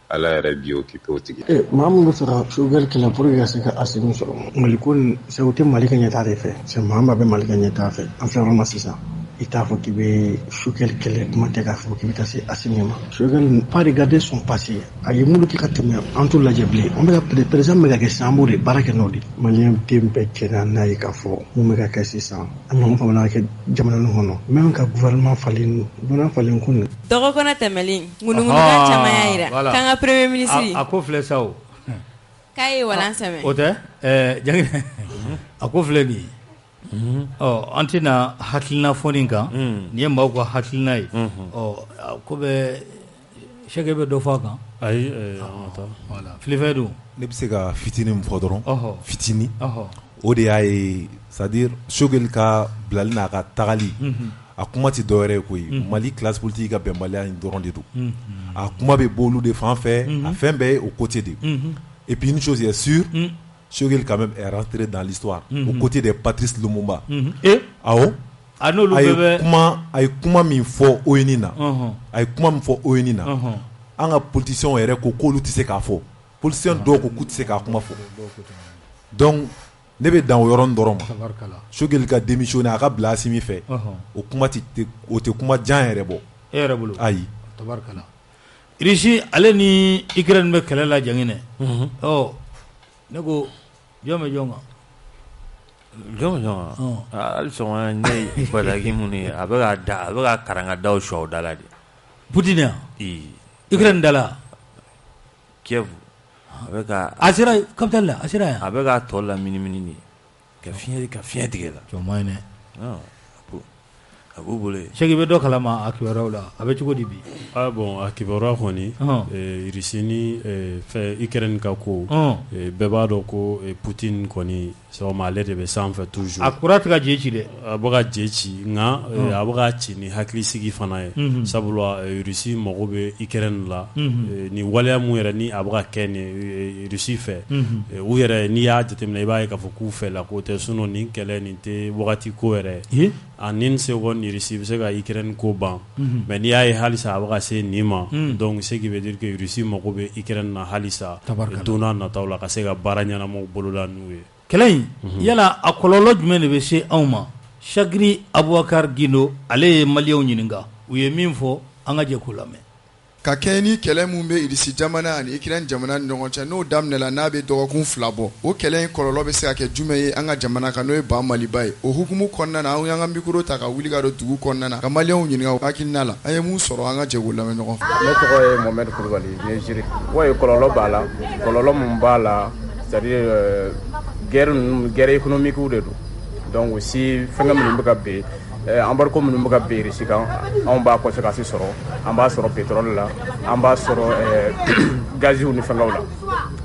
ala yɛrɛ b'i occupé o tigi. maa min bɛ fɛ ka Choguel kɛlɛ pour que ka se ka Asimi sɔrɔ Mali ko nin c'est o tɛ Mali ka ɲɛtaa de fɛ c'est maa min bɛ Mali ka ɲɛtaa fɛ an filɛ yɔrɔ ma sisan i t'a fɔ k'i bɛ Choguel kɛlɛ kuma tɛ k'a fɔ k'i bɛ taa se Asimi ma Choguel pas regarder son passé a ye mulu kɛ ka tɛmɛ an t'o lajɛ bilen an bɛ ka président bɛ ka kɛ sisan an b'o de baara kɛ n'o de maliyɛn den bɛɛ cɛna n'a ye k'a fɔ mun bɛ ka kɛ sisan an ɲɔgɔn fana kɛ jamana nin kɔnɔ même ka gouvernement falen ko nin dɔgɔkɔnɔ tɛmɛlen ŋunuŋunukan caman y'a yira k'an ka premier ministre a ko filɛ sa o k'a ye walan sɛmɛ o tɛ jangine a ko filɛ nin ye an tɛna hakilina fɔ nin kan nin ye maaw ka hakilina ye ko bɛ Choguel bɛ dɔ fɔ a kan ayi filifɛ dun ne bɛ se ka fitinin min fɔ dɔrɔn fitinin o de y'a ye c'est-à-dire Choguel ka bilali n'a ka tagali a kuma tɛ dɔwɛrɛ ye koyi Mali classe politique ka bɛnbaliya in dɔrɔn de don a kuma bɛ bɔ olu de fan fɛ a fɛn bɛɛ ye au côté de et puis une chose est sûre Choguel quand même est rentré dans l'histoire aux côtés de Patrice Lumumba awɔ a ye kuma min fɔ ONU na a ye kuma min fɔ ONU na an ka politiciens yɛrɛ ko k'olu tɛ se k'a fɔ politiciens dɔw ko k'u tɛ se k'a kuma fɔ donc ne bɛ dan o yɔrɔnin dɔrɔn ma Choguel ka démissionner a ka bila Asimi fɛ o tɛ kuma jan yɛrɛ bɔ e yɛrɛ bolo ayi tabarikala Russie ale ni Ukraine bɛ kɛlɛ la jangine ne ko jɔn bɛ jɔn kan hali sɔgɔma ne bataki minnu ye a bɛ ka karanga daw sɔw da la de Poutine yan Ukraine da la Kiev a bɛ ka a sera capitale la a sera yan a bɛ ka tɔ la minimini de ka fiɲɛ tigɛ la jɔn ma ye dɛ a b'u bolo Choguel bɛ dɔ kalama a kibaruyaw la a bɛ cogo di bi bon a kibaruya kɔni Russie ni fɛ Ukraine ka ko bɛɛ b'a dɔn ko Poutine kɔni sɔgɔma ale de bɛ sanfɛ toujours a kura tɛ ka je ci dɛ a bɛ ka je ci nka a bɛ ka ci ni hakilisigi fana ye sabula Russie mago bɛ Ukraine la ni waleya mun yɛrɛ ni a bɛ ka kɛ ni Russie fɛ u yɛrɛ n'i y'a jateminɛ i b'a ye k'a fɔ k'u fɛ la ko tɛ sinon nin kɛlɛ nin tɛ wagati ko yɛrɛ en une seconde Russie bɛ se ka Ukraine ko ban mais n'i y'a ye halisa a bɛ ka se nin ma donc ce qui veut dire que Russie mago bɛ Ukraine na halisa don n'a nataw la ka se ka baara ɲɛnamaw boloda n'u ye kɛlɛ in yala a kɔlɔlɔ jumɛn de bɛ se anw ma Chagri Aboubacar Guindo ale ye maliyɛnw ɲininka u ye min fɔ an ka jɛ k'o lamɛn ka kɛ ni kɛlɛ mun bɛ Irisi jamana ani Ukraine jamana ni ɲɔgɔn cɛ n'o daminɛla n'a bɛ dɔgɔkun 2 bɔ o kɛlɛ in kɔlɔlɔ bɛ se ka kɛ jumɛn ye an ka jamana kan n'o ye ban Maliba ye o hukumu kɔnɔna na an y'an ka micro ta ka wuli ka don dugu kɔnɔna na ka maliyɛnw ɲininka o hakilina la an ye mun sɔrɔ an ka jɛkulu lamɛn ɲɔgɔn fɛ. Ne tɔgɔ ye Mohamed Kulubali Niger wa kɔlɔlɔ b'a la kɔlɔlɔ mun b'a la c'est-à-dire guerre économique de don donc aussi fɛngɛ minnu bɛ ka ben embargo minnu bɛ ka ben Irisi kan anw b'a conséquence sɔrɔ an b'a sɔrɔ pétrole la an b'a sɔrɔ gaziw ni fɛngɛw la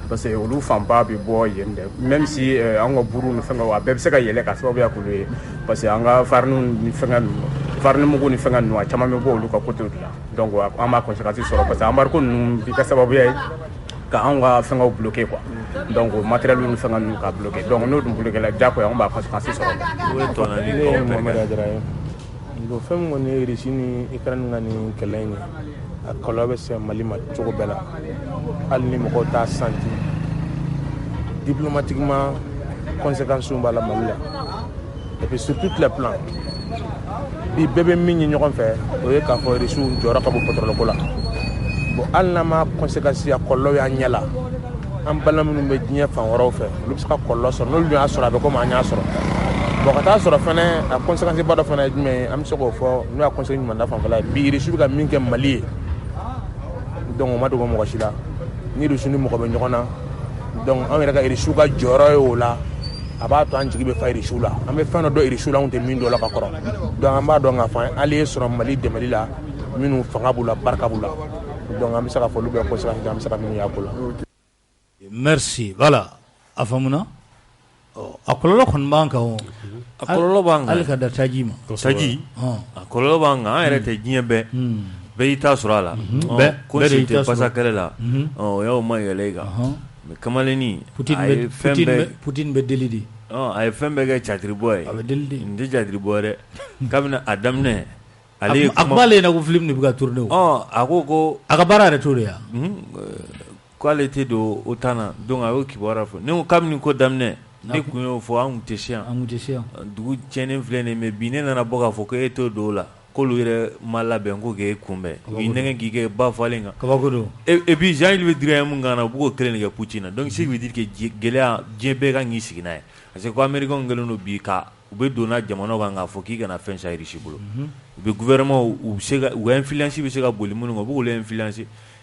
parce que olu fanba bɛ bɔ yen dɛ même si an ka buru ni fɛngɛw a bɛɛ bɛ se ka yɛlɛ ka sababuya k'olu ye parce que an ka farine ni fɛngɛ ninnu farine mugu ni fɛngɛ ninnu a caman bɛ bɔ olu ka côté de la donc an b'a conséquence sɔrɔ parce que embargo ninnu bi ka sababuya ye ka anw ka fɛngɛw bloqué quoi donc matériel ni fɛngɛ ninnu ka bloqué donc n'o dun bloqué la diyagoya anw b'a conséquence sɔrɔ. Bon fɛn min kɔni ye Irisi ni Ukraine ka nin kɛlɛ in ye a kɔlɔlɔ bɛ se Mali ma cogo bɛɛ la hali ni mɔgɔw t'a santi diplomatiquement conséquences b'a la Mali la et puis sur tous les plans bi bɛɛ bɛ min ye ɲɔgɔn fɛ o ye k'a fɔ Irisiw jɔyɔrɔ ka bon pétrole ko la bon hali n'a ma conséquence a kɔlɔlɔ y'an ɲɛ la an balima minnu bɛ diɲɛ fan wɛrɛw fɛ olu bɛ se ka kɔlɔlɔ sɔrɔ n'olu y'a sɔrɔ a bɛ komi an y'a sɔrɔ. Bon ka taa sɔrɔ fɛnɛ a conséquence ba dɔ fɛnɛ ye jumɛn ye an bɛ se k'o fɔ n'o y'a conséquence ɲuman da fanfɛla ye bi Irisi bɛ ka min kɛ Mali ye donc o ma dogo mɔgɔ si la ni Irisi ni mɔgɔ bɛ ɲɔgɔn na donc an yɛrɛ ka Irisiw ka jɔyɔrɔ ye o la a b'a to an jigi bɛ fa Irisiw la an bɛ fɛn dɔ dɔn Irisiw la an tɛ min dɔn la ka kɔrɔ donc an b'a dɔn k'a fɔ hali ye sɔrɔ Mali dɛmɛli la minnu fanga b'u la barika b'u la donc an bɛ se ka fɔ olu bɛ conséquence an bɛ se ka min y'a ko la. Merci voilà a faamuna a kɔlɔlɔ kɔni b'an kan o a kɔlɔlɔ b'an kan hali ka da taji ma taji a kɔlɔlɔ b'an kan an yɛrɛ tɛ diɲɛ bɛɛ bɛɛ y'i ta sɔrɔ a la ko si tɛ pasa kɛlɛ la o y'o ma yɛlɛ i kan mais kamalennin a ye fɛn bɛɛ Poutine bɛ deli de a ye fɛn bɛɛ kɛ catiribɔ ye a bɛ deli de n tɛ catiribɔ dɛ kabini a daminɛ ale ye kuma a kuma le na ko film de bɛ ka tourner o a ko a ka baara yɛrɛ t'o de ya k'ale tɛ don o tan na donc a y'o kibaruya fɔ ne ko kabini ko daminɛ ne kun y'o fɔ an tun tɛ se yan dugu tiɲɛnen filɛ nin mais bi ne nana bɔ k'a fɔ ko e t'o don o la k'olu yɛrɛ ma labɛn ko k'e kunbɛn u y'i nɛgɛn k'i kɛ ba falen kan kabako don et puis Jean-Yves Le Drian mun kan na u b'o kelen de kɛ Poutine na donc ce qui veut dire que gɛlɛya diɲɛ bɛɛ kan k'i sigi n'a ye parce que ko américains kɛlen don bi ka u bɛ donna jamanaw kan k'a fɔ k'i kana fɛn san Irisi bolo u bɛ gouvernement u bɛ se ka u influence bɛ se ka boli minnu kan u bɛ k'olu influence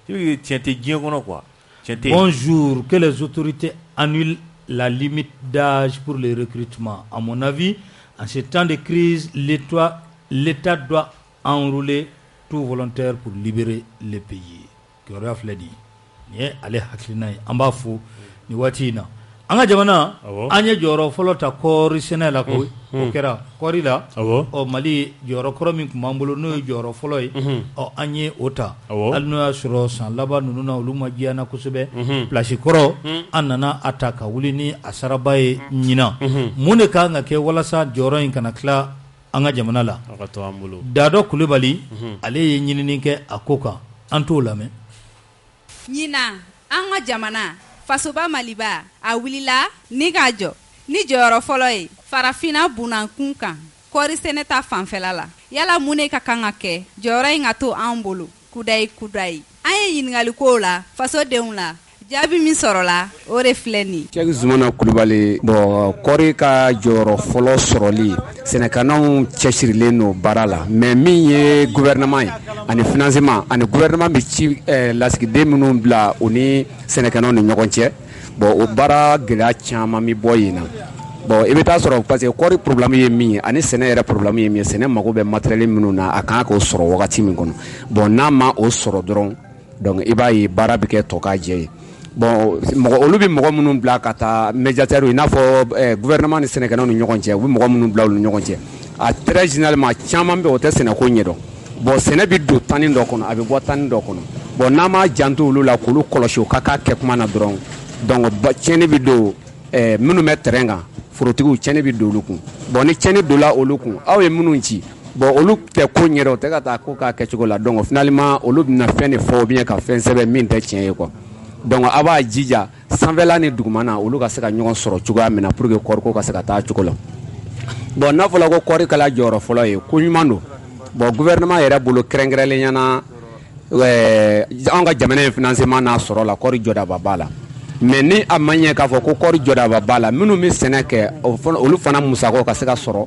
tiɲɛ tɛ diɲɛ kɔnɔ quoi tiɲɛ tɛ. Bonjour, que les autorités annulent la limite d'âge pour le recrutement. À mon avis, en ces temps de crise, l'État doit enrôler tout volontaire pour libérer le pays. Kyoria Fledi. Ni ale hakilina ye. An b'a fo ni waati in na. An ka jamana an ye jɔyɔrɔ fɔlɔ ta kɔɔri sɛnɛ la ko o kɛra kɔɔri la ɔ Mali jɔyɔrɔ kɔrɔ min tun b'an bolo n'o ye jɔyɔrɔ fɔlɔ ye ɔ an ye o ta hali n'o y'a sɔrɔ san laban ninnu na olu ma diya na kosɛbɛ place kɔrɔ an nana a ta ka wuli ni a saraba ye ɲinan mun de kan ka kɛ walasa jɔyɔrɔ in kana tila an ka jamana la Dadɔ Kulibali ale ye ɲinini kɛ a ko kan an t'o lamɛn. Ɲinan an ka jamana fasoba Maliba a wulila ni k'a jɔ ni jɔyɔrɔ fɔlɔ ye farafina bunankun kan kɔɔri sɛnɛ ta fanfɛla la yala mun de ka kan ka kɛ jɔyɔrɔ in ka to an bolo kudayi an ye ɲininkali k'o la fasodenw la jaabi min sɔrɔla o de filɛ nin Cheikh Zumana Kulibali bon kɔɔri ka jɔyɔrɔ fɔlɔ sɔrɔli sɛnɛkɛlaw cɛsirilen no baara la mais min ye gouvernement ye ani financement ani gouvernement bɛ ci lasigiden minnu bila u ni sɛnɛkɛlaw ni ɲɔgɔn cɛ bon o baara gɛlɛya caman mi bɔ yen na bon i bɛ taa sɔrɔ parce que kɔɔri problème ye min ye ani sɛnɛ yɛrɛ problème ye min ye sɛnɛ mago bɛ matériel minnu na a kan k'o sɔrɔ wagati min kɔnɔ bon n'a ma o sɔrɔ dɔrɔn donc i b'a ye baara bɛ kɛ tɔ k'a jɛ ye bon olu bɛ mɔgɔ minnu bila ka taa médiateur i n'a fɔ gouvernement ni sɛnɛkɛlaw ni ɲɔgɔn cɛ u bɛ mɔgɔ minnu bila olu ni ɲɔgɔn cɛ a très généralement caman bɛ o tɛ sɛnɛko ɲɛdɔn bon sɛnɛ bɛ don tanni dɔ kɔnɔ a bɛ bɔ tanni dɔ kɔnɔ bon n'a ma janto olu la k'olu kɔlɔsi o ka k'a kɛ kuma na dɔrɔn donc tiɲɛni bɛ don minnu bɛ terrain kan forotigiw tiɲɛni bɛ don olu kun bon ni tiɲɛni donna olu kun aw ye minnu ci bon olu tɛ ko ɲɛdɔn o tɛ ka taa ko k'a kɛcogo la donc finalement olu bɛna fɛn de fɔ ou bien ka fɛn sɛbɛn min tɛ tiɲɛ ye quoi donc a b'a jija sanfɛla ni dugumana olu ka se ka ɲɔgɔn sɔrɔ cogoya min na pour que kɔɔriko ka se ka taa cogo la bon n'a fɔra ko kɔɔri kɛla jɔyɔrɔ fɔlɔ ye ko ɲuman don bon gouvernement yɛrɛ bolo kɛrɛnkɛrɛnlen ɲɛna an ka jamana in financement n'a sɔrɔ la kɔri jɔdaba b'a la mais ni a ma ɲɛ k'a fɔ ko kɔri jɔdaba b'a la minnu bɛ sɛnɛ kɛ olu fana musakaw ka se ka sɔrɔ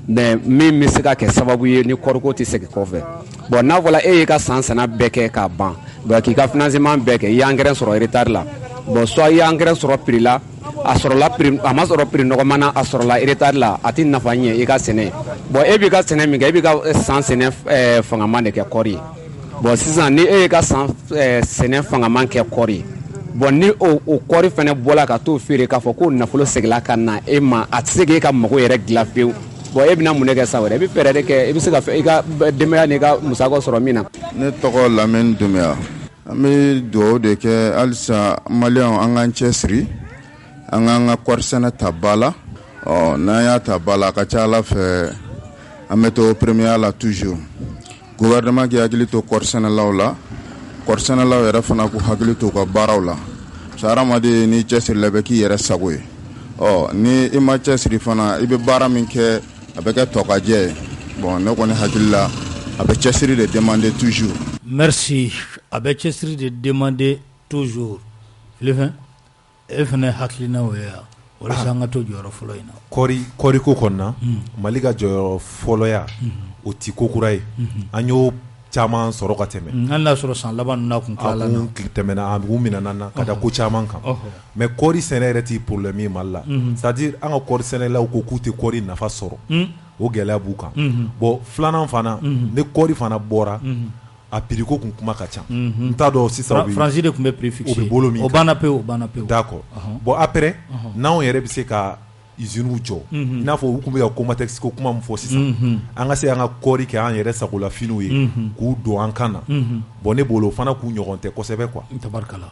mais min bɛ se ka kɛ sababu ye ni kɔriko tɛ segin kɔfɛ bon n'a fɔra e y'i ka san sɛnɛ bɛɛ kɛ k'a ban donc k'i ka financement bɛɛ kɛ i y'an engrais sɔrɔ retard la bon soit i y'an engrais sɔrɔ prix la a sɔrɔla prix a ma sɔrɔ prix nɔgɔman na a sɔrɔla retard la a tɛ nafa ɲɛ i ka sɛnɛ bon e b'i ka sɛnɛ min kɛ e b'i ka san sɛnɛ fangaman de kɛ kɔri ye bon sisan ni e y'i ka san sɛnɛ fangaman kɛ kɔri bon ni o kɔri fana bɔla ka t'o feere k'a fɔ ko nafolo segila ka na e ma a tɛ se k'e ka mago yɛrɛ dilan pewu bon e bɛna mun de kɛ sa wɛrɛ e bɛ fɛɛrɛ de kɛ e bɛ se ka i ka denbaya n'i ka musaka sɔrɔ min na. Ne tɔgɔ Lamɛni Dunbiya an bɛ dugawu de kɛ halisa maliyɛnw an k'an cɛsiri an k'an ka kɔɔri sɛnɛ ta ba la n'an y'a ta ba la a ka ca Ala fɛ an bɛ to première la toujours gouvernement k'i hakili to kɔɔri sɛnɛlaw la kɔɔri sɛnɛlaw yɛrɛ fana k'u hakili to u ka baaraw la parce que hadamaden n'i cɛsirila i bɛ k'i yɛrɛ sago ye ni i ma cɛsiri fana i bɛ baara min kɛ a bɛ kɛ tɔkajɛ ye bon ne kɔni hakili la a bɛ cɛsiri de demander toujours. Merci. A bɛ cɛsiri de demander toujours. Filifɛn e fana hakilina o ye wa walasa an ka to jɔyɔrɔ fɔlɔ in na. Kɔɔri ko kɔnɔna Mali ka jɔyɔrɔ fɔlɔya o ti ko kura ye an y'o caman sɔrɔ ka tɛmɛ hali n'a sɔrɔ san laban ninnu kun tilala na tɛmɛna a kun minɛna na ka da ko caman kan mais kɔɔri sɛnɛ yɛrɛ ti problème ye Mali la c'est-à-dire an ka kɔɔri sɛnɛlaw ko k'u tɛ kɔɔri nafa sɔrɔ o gɛlɛya b'u kan bon filanan fana ni kɔɔri fana bɔra a prix ko kun kuma ka ca n t'a dɔn sisan Fransi de kun bɛ prix fixé o bɛ bolo min o banna pewu d'accord bon après n'anw yɛrɛ bɛ se ka usines jɔ i n'a fɔ u kun bɛ ka Comatex ko kuma min fɔ sisan an ka se an ka kɔɔri kɛ an yɛrɛ sagola finiw ye k'u don an kan na bon ne bolo fana k'u ɲɔgɔn tɛ kosɛbɛ quoi. Tabarikala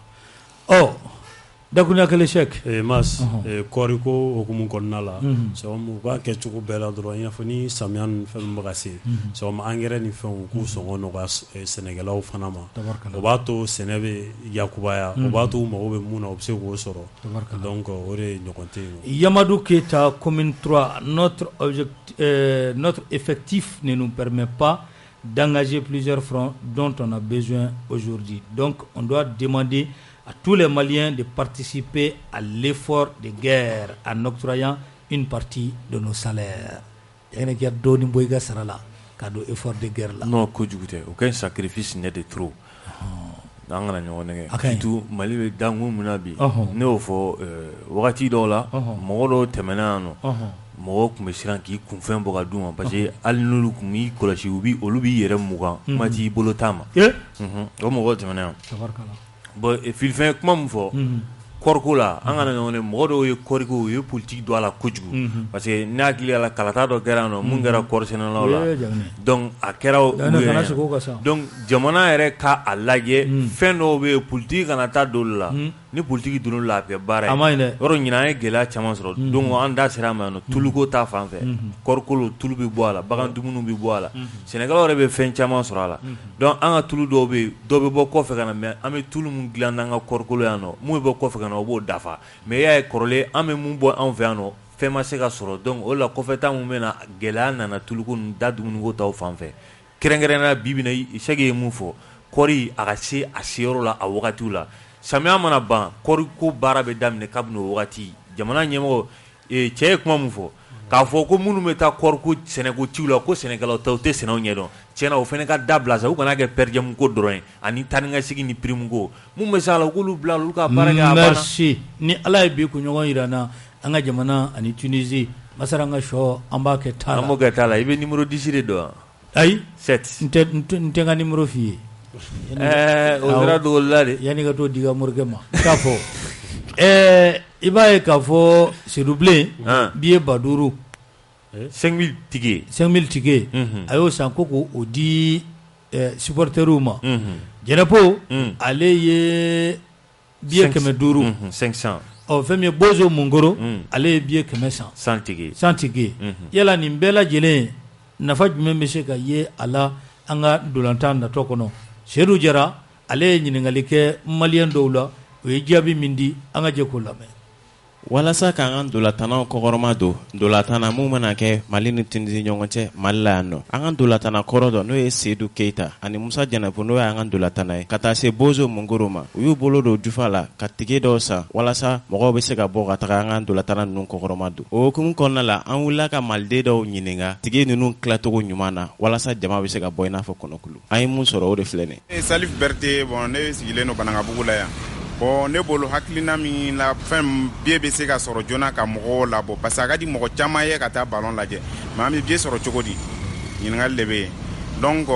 Dakunya Kele Cheikh mas kɔɔri ko hukumu kɔnɔna la sababu u b'a kɛ cogo bɛɛ la dɔrɔn i n'a fɔ ni samiya ni fɛn bɛ ka se sababu engrais ni fɛnw k'u sɔngɔ nɔgɔya sɛnɛkɛlaw fana ma o b'a to sɛnɛ bɛ yakubaya o b'a to u mago bɛ mun na u bɛ se k'o sɔrɔ donc o de ɲɔgɔn tɛ yen. Yamadou Keita, commune 3, notre effectif ne nous permet pas d'engager plusieurs fronts dont on a besoin aujourd'hui. Donc on doit demander à tous les Maliens de participer à l'effort de guerre en octroyant une partie de nos salaires. Il y a des doni boyga sarala kado effort de guerre là. Non, kojugute, aucun sacrifice n'est de trop. Dangana nyone kitu Mali be dangu munabi. Ne ofo wakati dɔw la mɔgɔ dɔw tɛmɛna no. Mɔgɔ kun bɛ siran k'i kunfɛn bɔ ka d'u ma parce que hali n'olu kun b'i kɔlɔsi olu b'i yɛrɛ mugan kuma t'i bolo ta ma. O mɔgɔ tɛmɛna yan. Bon filifɛn kuma min fɔ kɔriko la an kana ɲɔgɔn mɔgɔ dɔw ye kɔriko u ye politique don a la kojugu parce que ne hakili la kalata dɔ kɛra nɔ mun kɛra kɔɔri sɛnɛlaw la donc a kɛra donc jamana yɛrɛ ka a lajɛ fɛn dɔw bɛ yen politique kana taa dolu la ni politique donn'o la a bɛ kɛ baara ye yɔrɔ ɲinan an ye gɛlɛya caman sɔrɔ donc an da sera a ma yan nɔ tuluko ta fan fɛ kɔrikolo tulu bɛ bɔ a la bagan dumuni bɛ bɔ a la sɛnɛkɛlaw yɛrɛ bɛ fɛn caman sɔrɔ a la donc an ka tulu dɔw bɛ yen dɔw bɛ bɔ kɔfɛ ka na mais an bɛ tulu mun dilan n'an ka kɔrikolo yan nɔ mun bɛ bɔ kɔfɛ ka na o b'o dafa mais i y'a ye kɔrɔlen an bɛ mun bɔ anw fɛ yan nɔ fɛn ma se ka sɔrɔ donc o la kɔfɛta mun bɛ na gɛlɛya nana tuluko ninnu da dumuniko taw fan fɛ kɛrɛnkɛrɛnnenya bi bi in na Sɛki ye mun fɔ kɔri a ka se a seyɔrɔ la a wagatiw la samiya mana ban kɔri ko baara bɛ daminɛ kabini o wagati jamana ɲɛmɔgɔ cɛ ye kuma mun fɔ k'a fɔ ko minnu bɛ taa kɔri ko sɛnɛko ciw la ko sɛnɛkɛlaw tɛ u tɛ sɛnɛw ɲɛdɔn tiɲɛna o fana ka dabila sa u kana kɛ pɛrɛdiyamu ko dɔrɔn ye ani taa ni ka segin ni prime ko mun bɛ se a la u k'olu bila olu ka baara kɛ a banna. Merci ni Ala ye bi kunɲɔgɔn jira n na an ka jamana ani Tunisie masara an ka sɔ an b'a kɛ taa la. An b'o kɛ taa la i bɛ numéro 10 de dɔn wa. Ayi 7 n tɛ n ka numéro f'i ye. O sera dogoli la de. Yanni ka t'o di ka morikɛ ma k'a fɔ i b'a ye k'a fɔ sedubilen billet 5000 5000 tickets 5000 tickets a y'o san ko k'o di supporteriw ma Jɛnɛpo ale ye billet 500 500 fɛn min ye Bozo Mungoro ale ye billet 100 100 tickets yala nin bɛɛ lajɛlen nafa jumɛn bɛ se ka ye a la an ka dolantan natɔ kɔnɔ Seydou Jara ale ye ɲininkali kɛ maliyɛn dɔw la o ye jaabi min di an ka jɛ k'o lamɛn. walasa k'an ka dolatanaw kɔkɔrɔma don dolatana mun mana kɛ Mali ni Tunisie ɲɔgɔn cɛ Mali la yan nɔ an ka dolatana kɔrɔ dɔ n'o ye Seydou Keita ani Musa Janabu n'o y'an ka dolatana ye ka taa se Bozo Mongoro ma u y'u bolo don jufa la ka tige dɔw san walasa mɔgɔw bɛ se ka bɔ ka taga an ka dolatana ninnu kɔkɔrɔma don o hukumu kɔnɔna la an wulila ka maliden dɔw ɲininka tige ninnu tilacogo ɲuman na walasa jama bɛ se ka bɔ i n'a fɔ kɔnɔkulu an ye mun sɔrɔ o de filɛ nin ye. Salif Berté bon ne sigilen don Banankabugu la yan. Bon ne bolo hakilina min la fɛn bie bɛ se ka sɔrɔ joona ka mɔgɔw labɔ parce que a ka di mɔgɔ caman ye ka taa ballon lajɛ mais an bɛ bie sɔrɔ cogo di ɲininkali de bɛ yen donc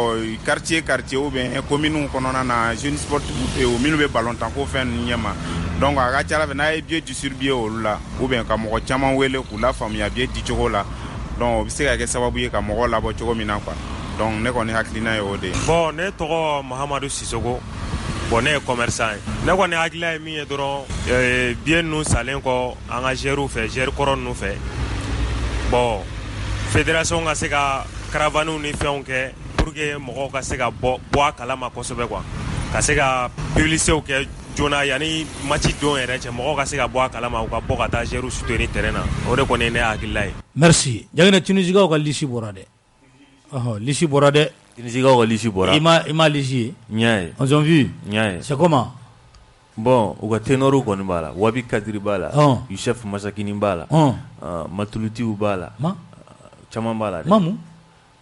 quartier ou bien commune kɔnɔna na jeune sportif minnu bɛ ballon tan ko fɛn ninnu ɲɛma donc a ka ca ala fɛ n'a ye bie distribuer olu la ou bien ka mɔgɔ caman wele k'u la faamuya bie di cogo la donc o bɛ se ka kɛ sababu ye ka mɔgɔw labɔ cogo min na quoi donc ne kɔni hakilina ye o de ye. Bon ne tɔgɔ Mahamadu Sisoko. Bon ne ye commerçant ye ne kɔni hakilila ye min ye dɔrɔn bien ninnu salen kɔ an ka gɛriw fɛ gɛri kɔrɔ ninnu fɛ bon fédération ka se ka caravaniw ni fɛnw kɛ pour que mɔgɔw ka se ka bɔ a kalama kosɛbɛ quoi ka se ka publicitéw kɛ joona yanni match don yɛrɛ cɛ mɔgɔw ka se ka bɔ a kalama u ka bɔ ka taa gɛriw soutenir terrain na o de kɔni ye ne hakilila ye. Merci Diagne Tunisienkaw ka lisi bɔra dɛ lisi bɔra dɛ. Tunisienkaw ka lisi bɔra. I ma lisi ye. Ɲa ye. Ils ont vu. Ɲa ye. C'est comment? Bon u ka ténor kɔni b'a la Wabi Kadiri b'a la Youssef Masakini b'a la Matulutiw b'a la caman b'a la dɛ. Mamu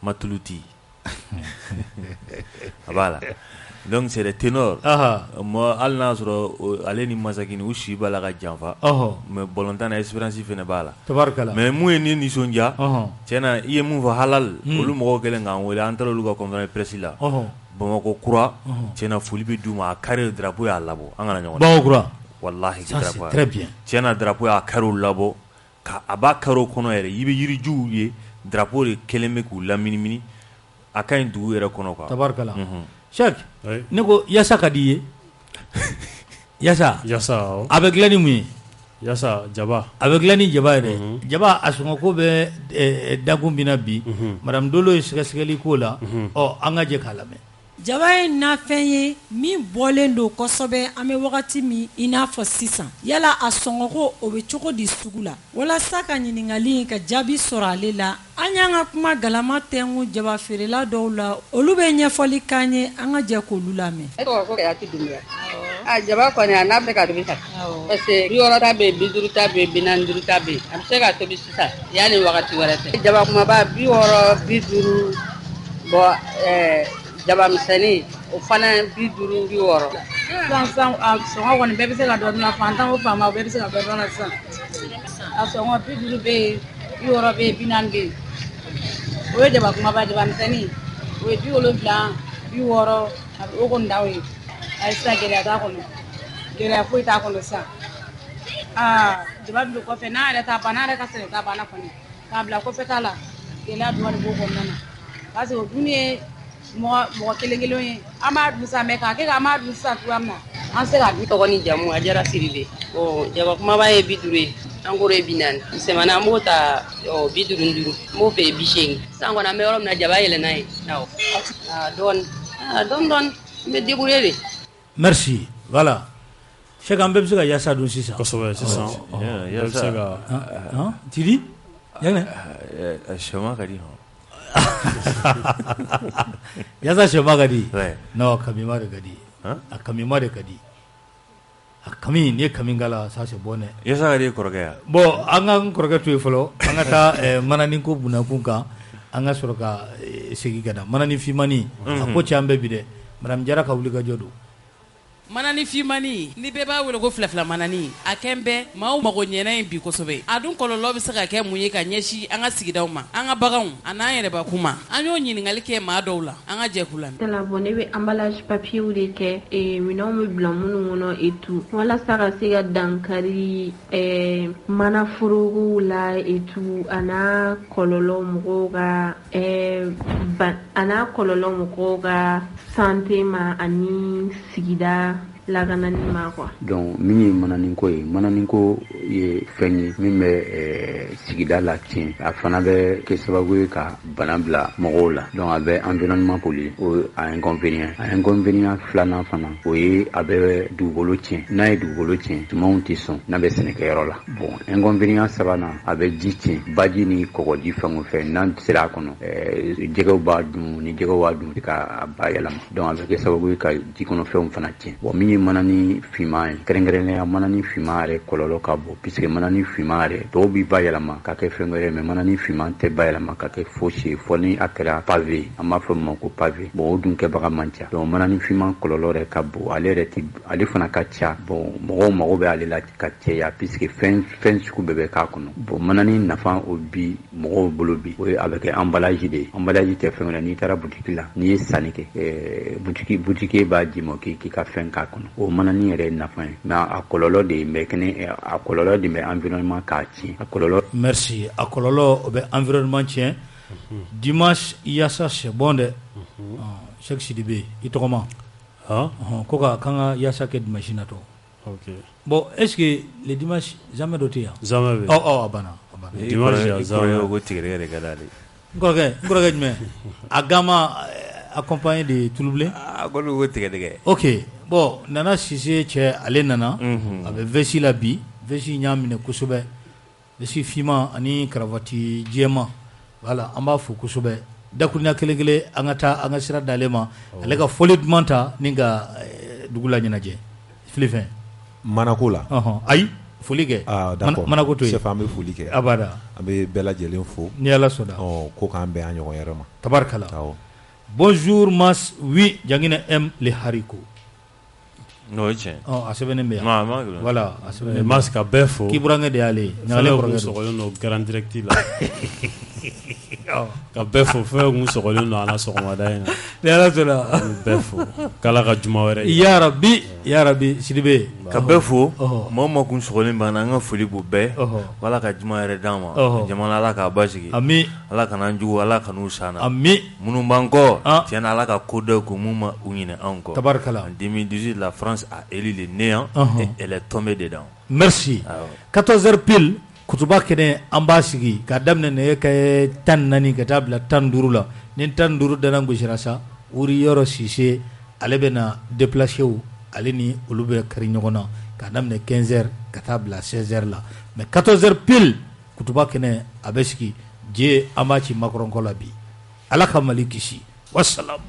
Matuluti a b'a la donc c'est des ténors moi hali n'a sɔrɔ ale ni Masakini u si b'a la ka janfa mais Bɔlɔntan na Espérance fɛnɛ b'a la tabarikala mais mun ye ne nisɔndiya tiɲɛna i ye mun fɔ halal olu mɔgɔw kɛlen k'an wele an taara olu ka conférence presse la Bamakɔ kura tiɲɛna foli bɛ d'u ma a kari drapeau y'a labɔ an kana ɲɔgɔn Bamakɔ kura wallahi drapeau très bien tiɲɛna drapeau y'a kari labɔ ka a b'a kari kɔnɔ yɛrɛ i bɛ yirijuw ye drapeau de kelen bɛ k'u laminimini a ka ɲi dugu yɛrɛ kɔnɔ quoi tabarikala Cheikh ne ko yasa ka di ye yasa a bɛ dilan ni mun ye yasa jaba a bɛ dilan ni jaba yɛrɛ jaba a sɔngɔko bɛ dakun min na bi madame Dolo ye sɛgɛsɛgɛli k'o la an ka jɛ k'a lamɛn. Jaba ye nafɛn ye min bɔlen don kosɛbɛ an bɛ wagati min i n'a fɔ sisan yala a sɔngɔko o bɛ cogo di sugu la walasa ka ɲininkali ka jaabi sɔrɔ ale la an y'an ka kuma galama tɛnku jaba feerela dɔw la olu bɛ ɲɛfɔli k'an ye an ka jɛ k'olu lamɛn. E tɔgɔ ko Kayatu Dunbiya jaba kɔni a n'a bɛ ka tobi sa parce que 60 ta bɛ yen 50 ta bɛ yen 45 ta bɛ yen a bɛ se ka tobi sisan yanni wagati wɛrɛ tɛ jaba kumaba 60 50 bɔn jaba misɛnnin o fana 50 60 sisan sɔngɔ kɔni bɛɛ bɛ se ka dɔ dun na fantan o faama bɛɛ bɛ se ka dɔ dun na sisan a sɔngɔ 50 bɛ yen 60 bɛ yen 40 bɛ yen o ye jaba kumaba jaba misɛnnin o ye 70 60 o kɔni t'aw ye a ye sisan gɛlɛya t'a kɔnɔ gɛlɛya foyi t'a kɔnɔ sisan jaba dun kɔfɛ n'a yɛrɛ ta banna n'a yɛrɛ ka sɛnɛ ta banna kɔni k'a bila kɔfɛ ta la gɛlɛya dɔɔni b'o kɔnɔna na parce que o dun ye mɔgɔ kelen kelen ye an b'a dun sa mɛ k'a kɛ an b'a dun sisan cogoya min na an se ka dun. Tɔgɔ ni jamu a jara Siribe jaba kumaba ye 50 ye an kɔrɔ ye 40 misɛnmani an b'o ta 55 n b'o fɛ 80 sisan kɔni an bɛ yɔrɔ min na jaba yɛlɛnna ye dɔɔni n bɛ débrouiller de. Merci voilà Cheikh an bɛɛ bɛ se ka yasa dun sisan kosɛbɛ sisan bɛɛ bɛ se ka Tidi yanni sɛma ka di yasa sɛma ka di non kamima de ka di a kamima de ka di a kami ni ye kami kala ça c'est bon yasa ka di kɔrɔkɛ ya bon an ka n kɔrɔkɛ to ye fɔlɔ an ka taa manani ko bunakun kan an ka sɔrɔ ka segin ka na manani fimani a ko caman bɛɛ bi dɛ madame Jara ka wuli ka jɔ don manani fimani ni bɛɛ b'a wele ko filafila manani a kɛn bɛɛ maaw mago ɲɛna in bi kosɛbɛ a dun kɔlɔlɔ bɛ se ka kɛ mun ye ka ɲɛsin an ka sigidaw ma an ka baganw a n'an yɛrɛbakuma an y'o ɲininkali kɛ maa dɔw la an ka jɛ k'u lamɛn. Bon ne bɛ emballage papier de kɛ minɛnw bɛ bila minnu kɔnɔ et tout walasa ka se ka dankari mana forokow la et tout a n'a kɔlɔlɔ mɔgɔw ka santé ma ani sigida laganani ma quoi. Donc min ye mananinko ye fɛn ye min bɛ sigida la tiɲɛ a fana bɛ kɛ sababu ye ka bana bila mɔgɔw la donc a bɛ environnement polluer o a inconvénient filanan fana o ye a bɛ dugukolo tiɲɛ n'a ye dugukolo tiɲɛ sumanw tɛ sɔn n'a bɛ sɛnɛkɛyɔrɔ la bon inconvénient sabanan a bɛ ji tiɲɛ baji ni kɔgɔji fɛn o fɛn n'an sera a kɔnɔ jɛgɛw b'a dun ni jɛgɛw b'a dun ka ba yɛlɛma donc a bɛ kɛ sababu ye ka ji kɔnɔfɛnw fana tiɲɛ bon min ye manani finman ye kɛrɛnkɛrɛnnenya manani finman yɛrɛ kɔlɔlɔ ka bon puisque manani finman yɛrɛ dɔw bi ba yɛlɛma ka kɛ fɛn wɛrɛ mais manani finman tɛ ba yɛlɛma ka kɛ fosi ye fɔ ni a kɛra pavé an b'a fɔ min ma ko pavé bon o dun kɛbaga man ca donc manani finman kɔlɔlɔ yɛrɛ ka bon ale fana ka ca bon mɔgɔw mago bɛ ale la ka cɛya puisque fɛn sugu bɛɛ bɛ k'a kɔnɔ bon manani nafa o bi mɔgɔw bolo bi o ye a bɛ kɛ emballage de ye emballage tɛ fɛn wɛrɛ n'i taara butiki la n'i ye sanni kɛ butiki b'a di ma k'i ka fɛn k'a kɔnɔ o manani yɛrɛ ye nafa ye mais a kɔlɔlɔ de bɛ environnement k'a tiɲɛ a kɔlɔlɔ. Merci a kɔlɔlɔ o bɛ environnement tiɲɛ dimanche yasa c'est bon dɛ Cheikh Sidibe i tɔgɔma ko ka kan ka yasa kɛ dimanche natɔ. Ok. Bon est-ce que le dimanche jamais dɔ tɛ yan. Jamais bɛ. A banna. Dimanche jamais. Ko tigɛrɛ yɛrɛ ka d'ale. N kɔrɔkɛ jumɛn a gama accompagné de Touloublé. Ko n'o tigɛ. Ok bon Nana Cissé cɛ ale nana a bɛ vesti la bi vesti y'a minɛ kosɛbɛ vesti finman ani karavati jɛman voilà an b'a fo kosɛbɛ dakuruɲa kelen an ka taa an ka sira d'ale ma ale ka fɔli duman ta ni ka dugu la ɲɛnajɛ filifɛn manako la ayi foli kɛ d'accord manako to yen chef an bɛ foli kɛ abada an bɛ bɛɛ lajɛlen fo ni Ala sɔnna ko k'an bɛn an ɲɔgɔn yɛrɛ ma tabarikala bonjour mas oui Jangina aime les haricots. No tiɲɛ. A sɛbɛnnen bɛ yan. Voilà a sɛbɛnnen. Mas ka bɛɛ fo. Kiburankɛ de y'ale. Ɲagalen kɔrɔkɛ sɔgɔlen don Grand Direct la. Ka bɛɛ fo fɛn kun sɔgɔlen don an na sɔgɔmada in na. Ni Ala sɔnna. Bɛɛ fo. K'Ala ka juma wɛrɛ ye. Ya Rabi Sidibe. Ka bɛɛ fo maa kun sɔgɔlen b'an na an ka foli b'u bɛɛ. Ala ka juma yɛrɛ d'an ma. Jamana Ala k'a basigi. Ami. Ala kana jugu Ala kan'u sanna. Ami. Minnu b'an kɔ tiɲɛna Ala ka ko dɔ ko mun ma u ɲinɛ anw kɔ. Tabarikala. En 2018 la France a élu le néant et elle est tombée dedans. Merci. 14h pile kutuba kɛnɛ an b'a sigi ka daminɛ nɛgɛ kɛ 14 ka taa bila 15 la ni 15 dana gosira sa Wuri Yɔrɔ Sise ale bɛna déplacer ale ni olu bɛ kari ɲɔgɔn na ka daminɛ 15h ka taa bila 16h la mais 14h pile kutuba kɛnɛ a bɛ sigi je an b'a ci makɔrɔnkɔ la bi Ala ka Mali kisi wassalam.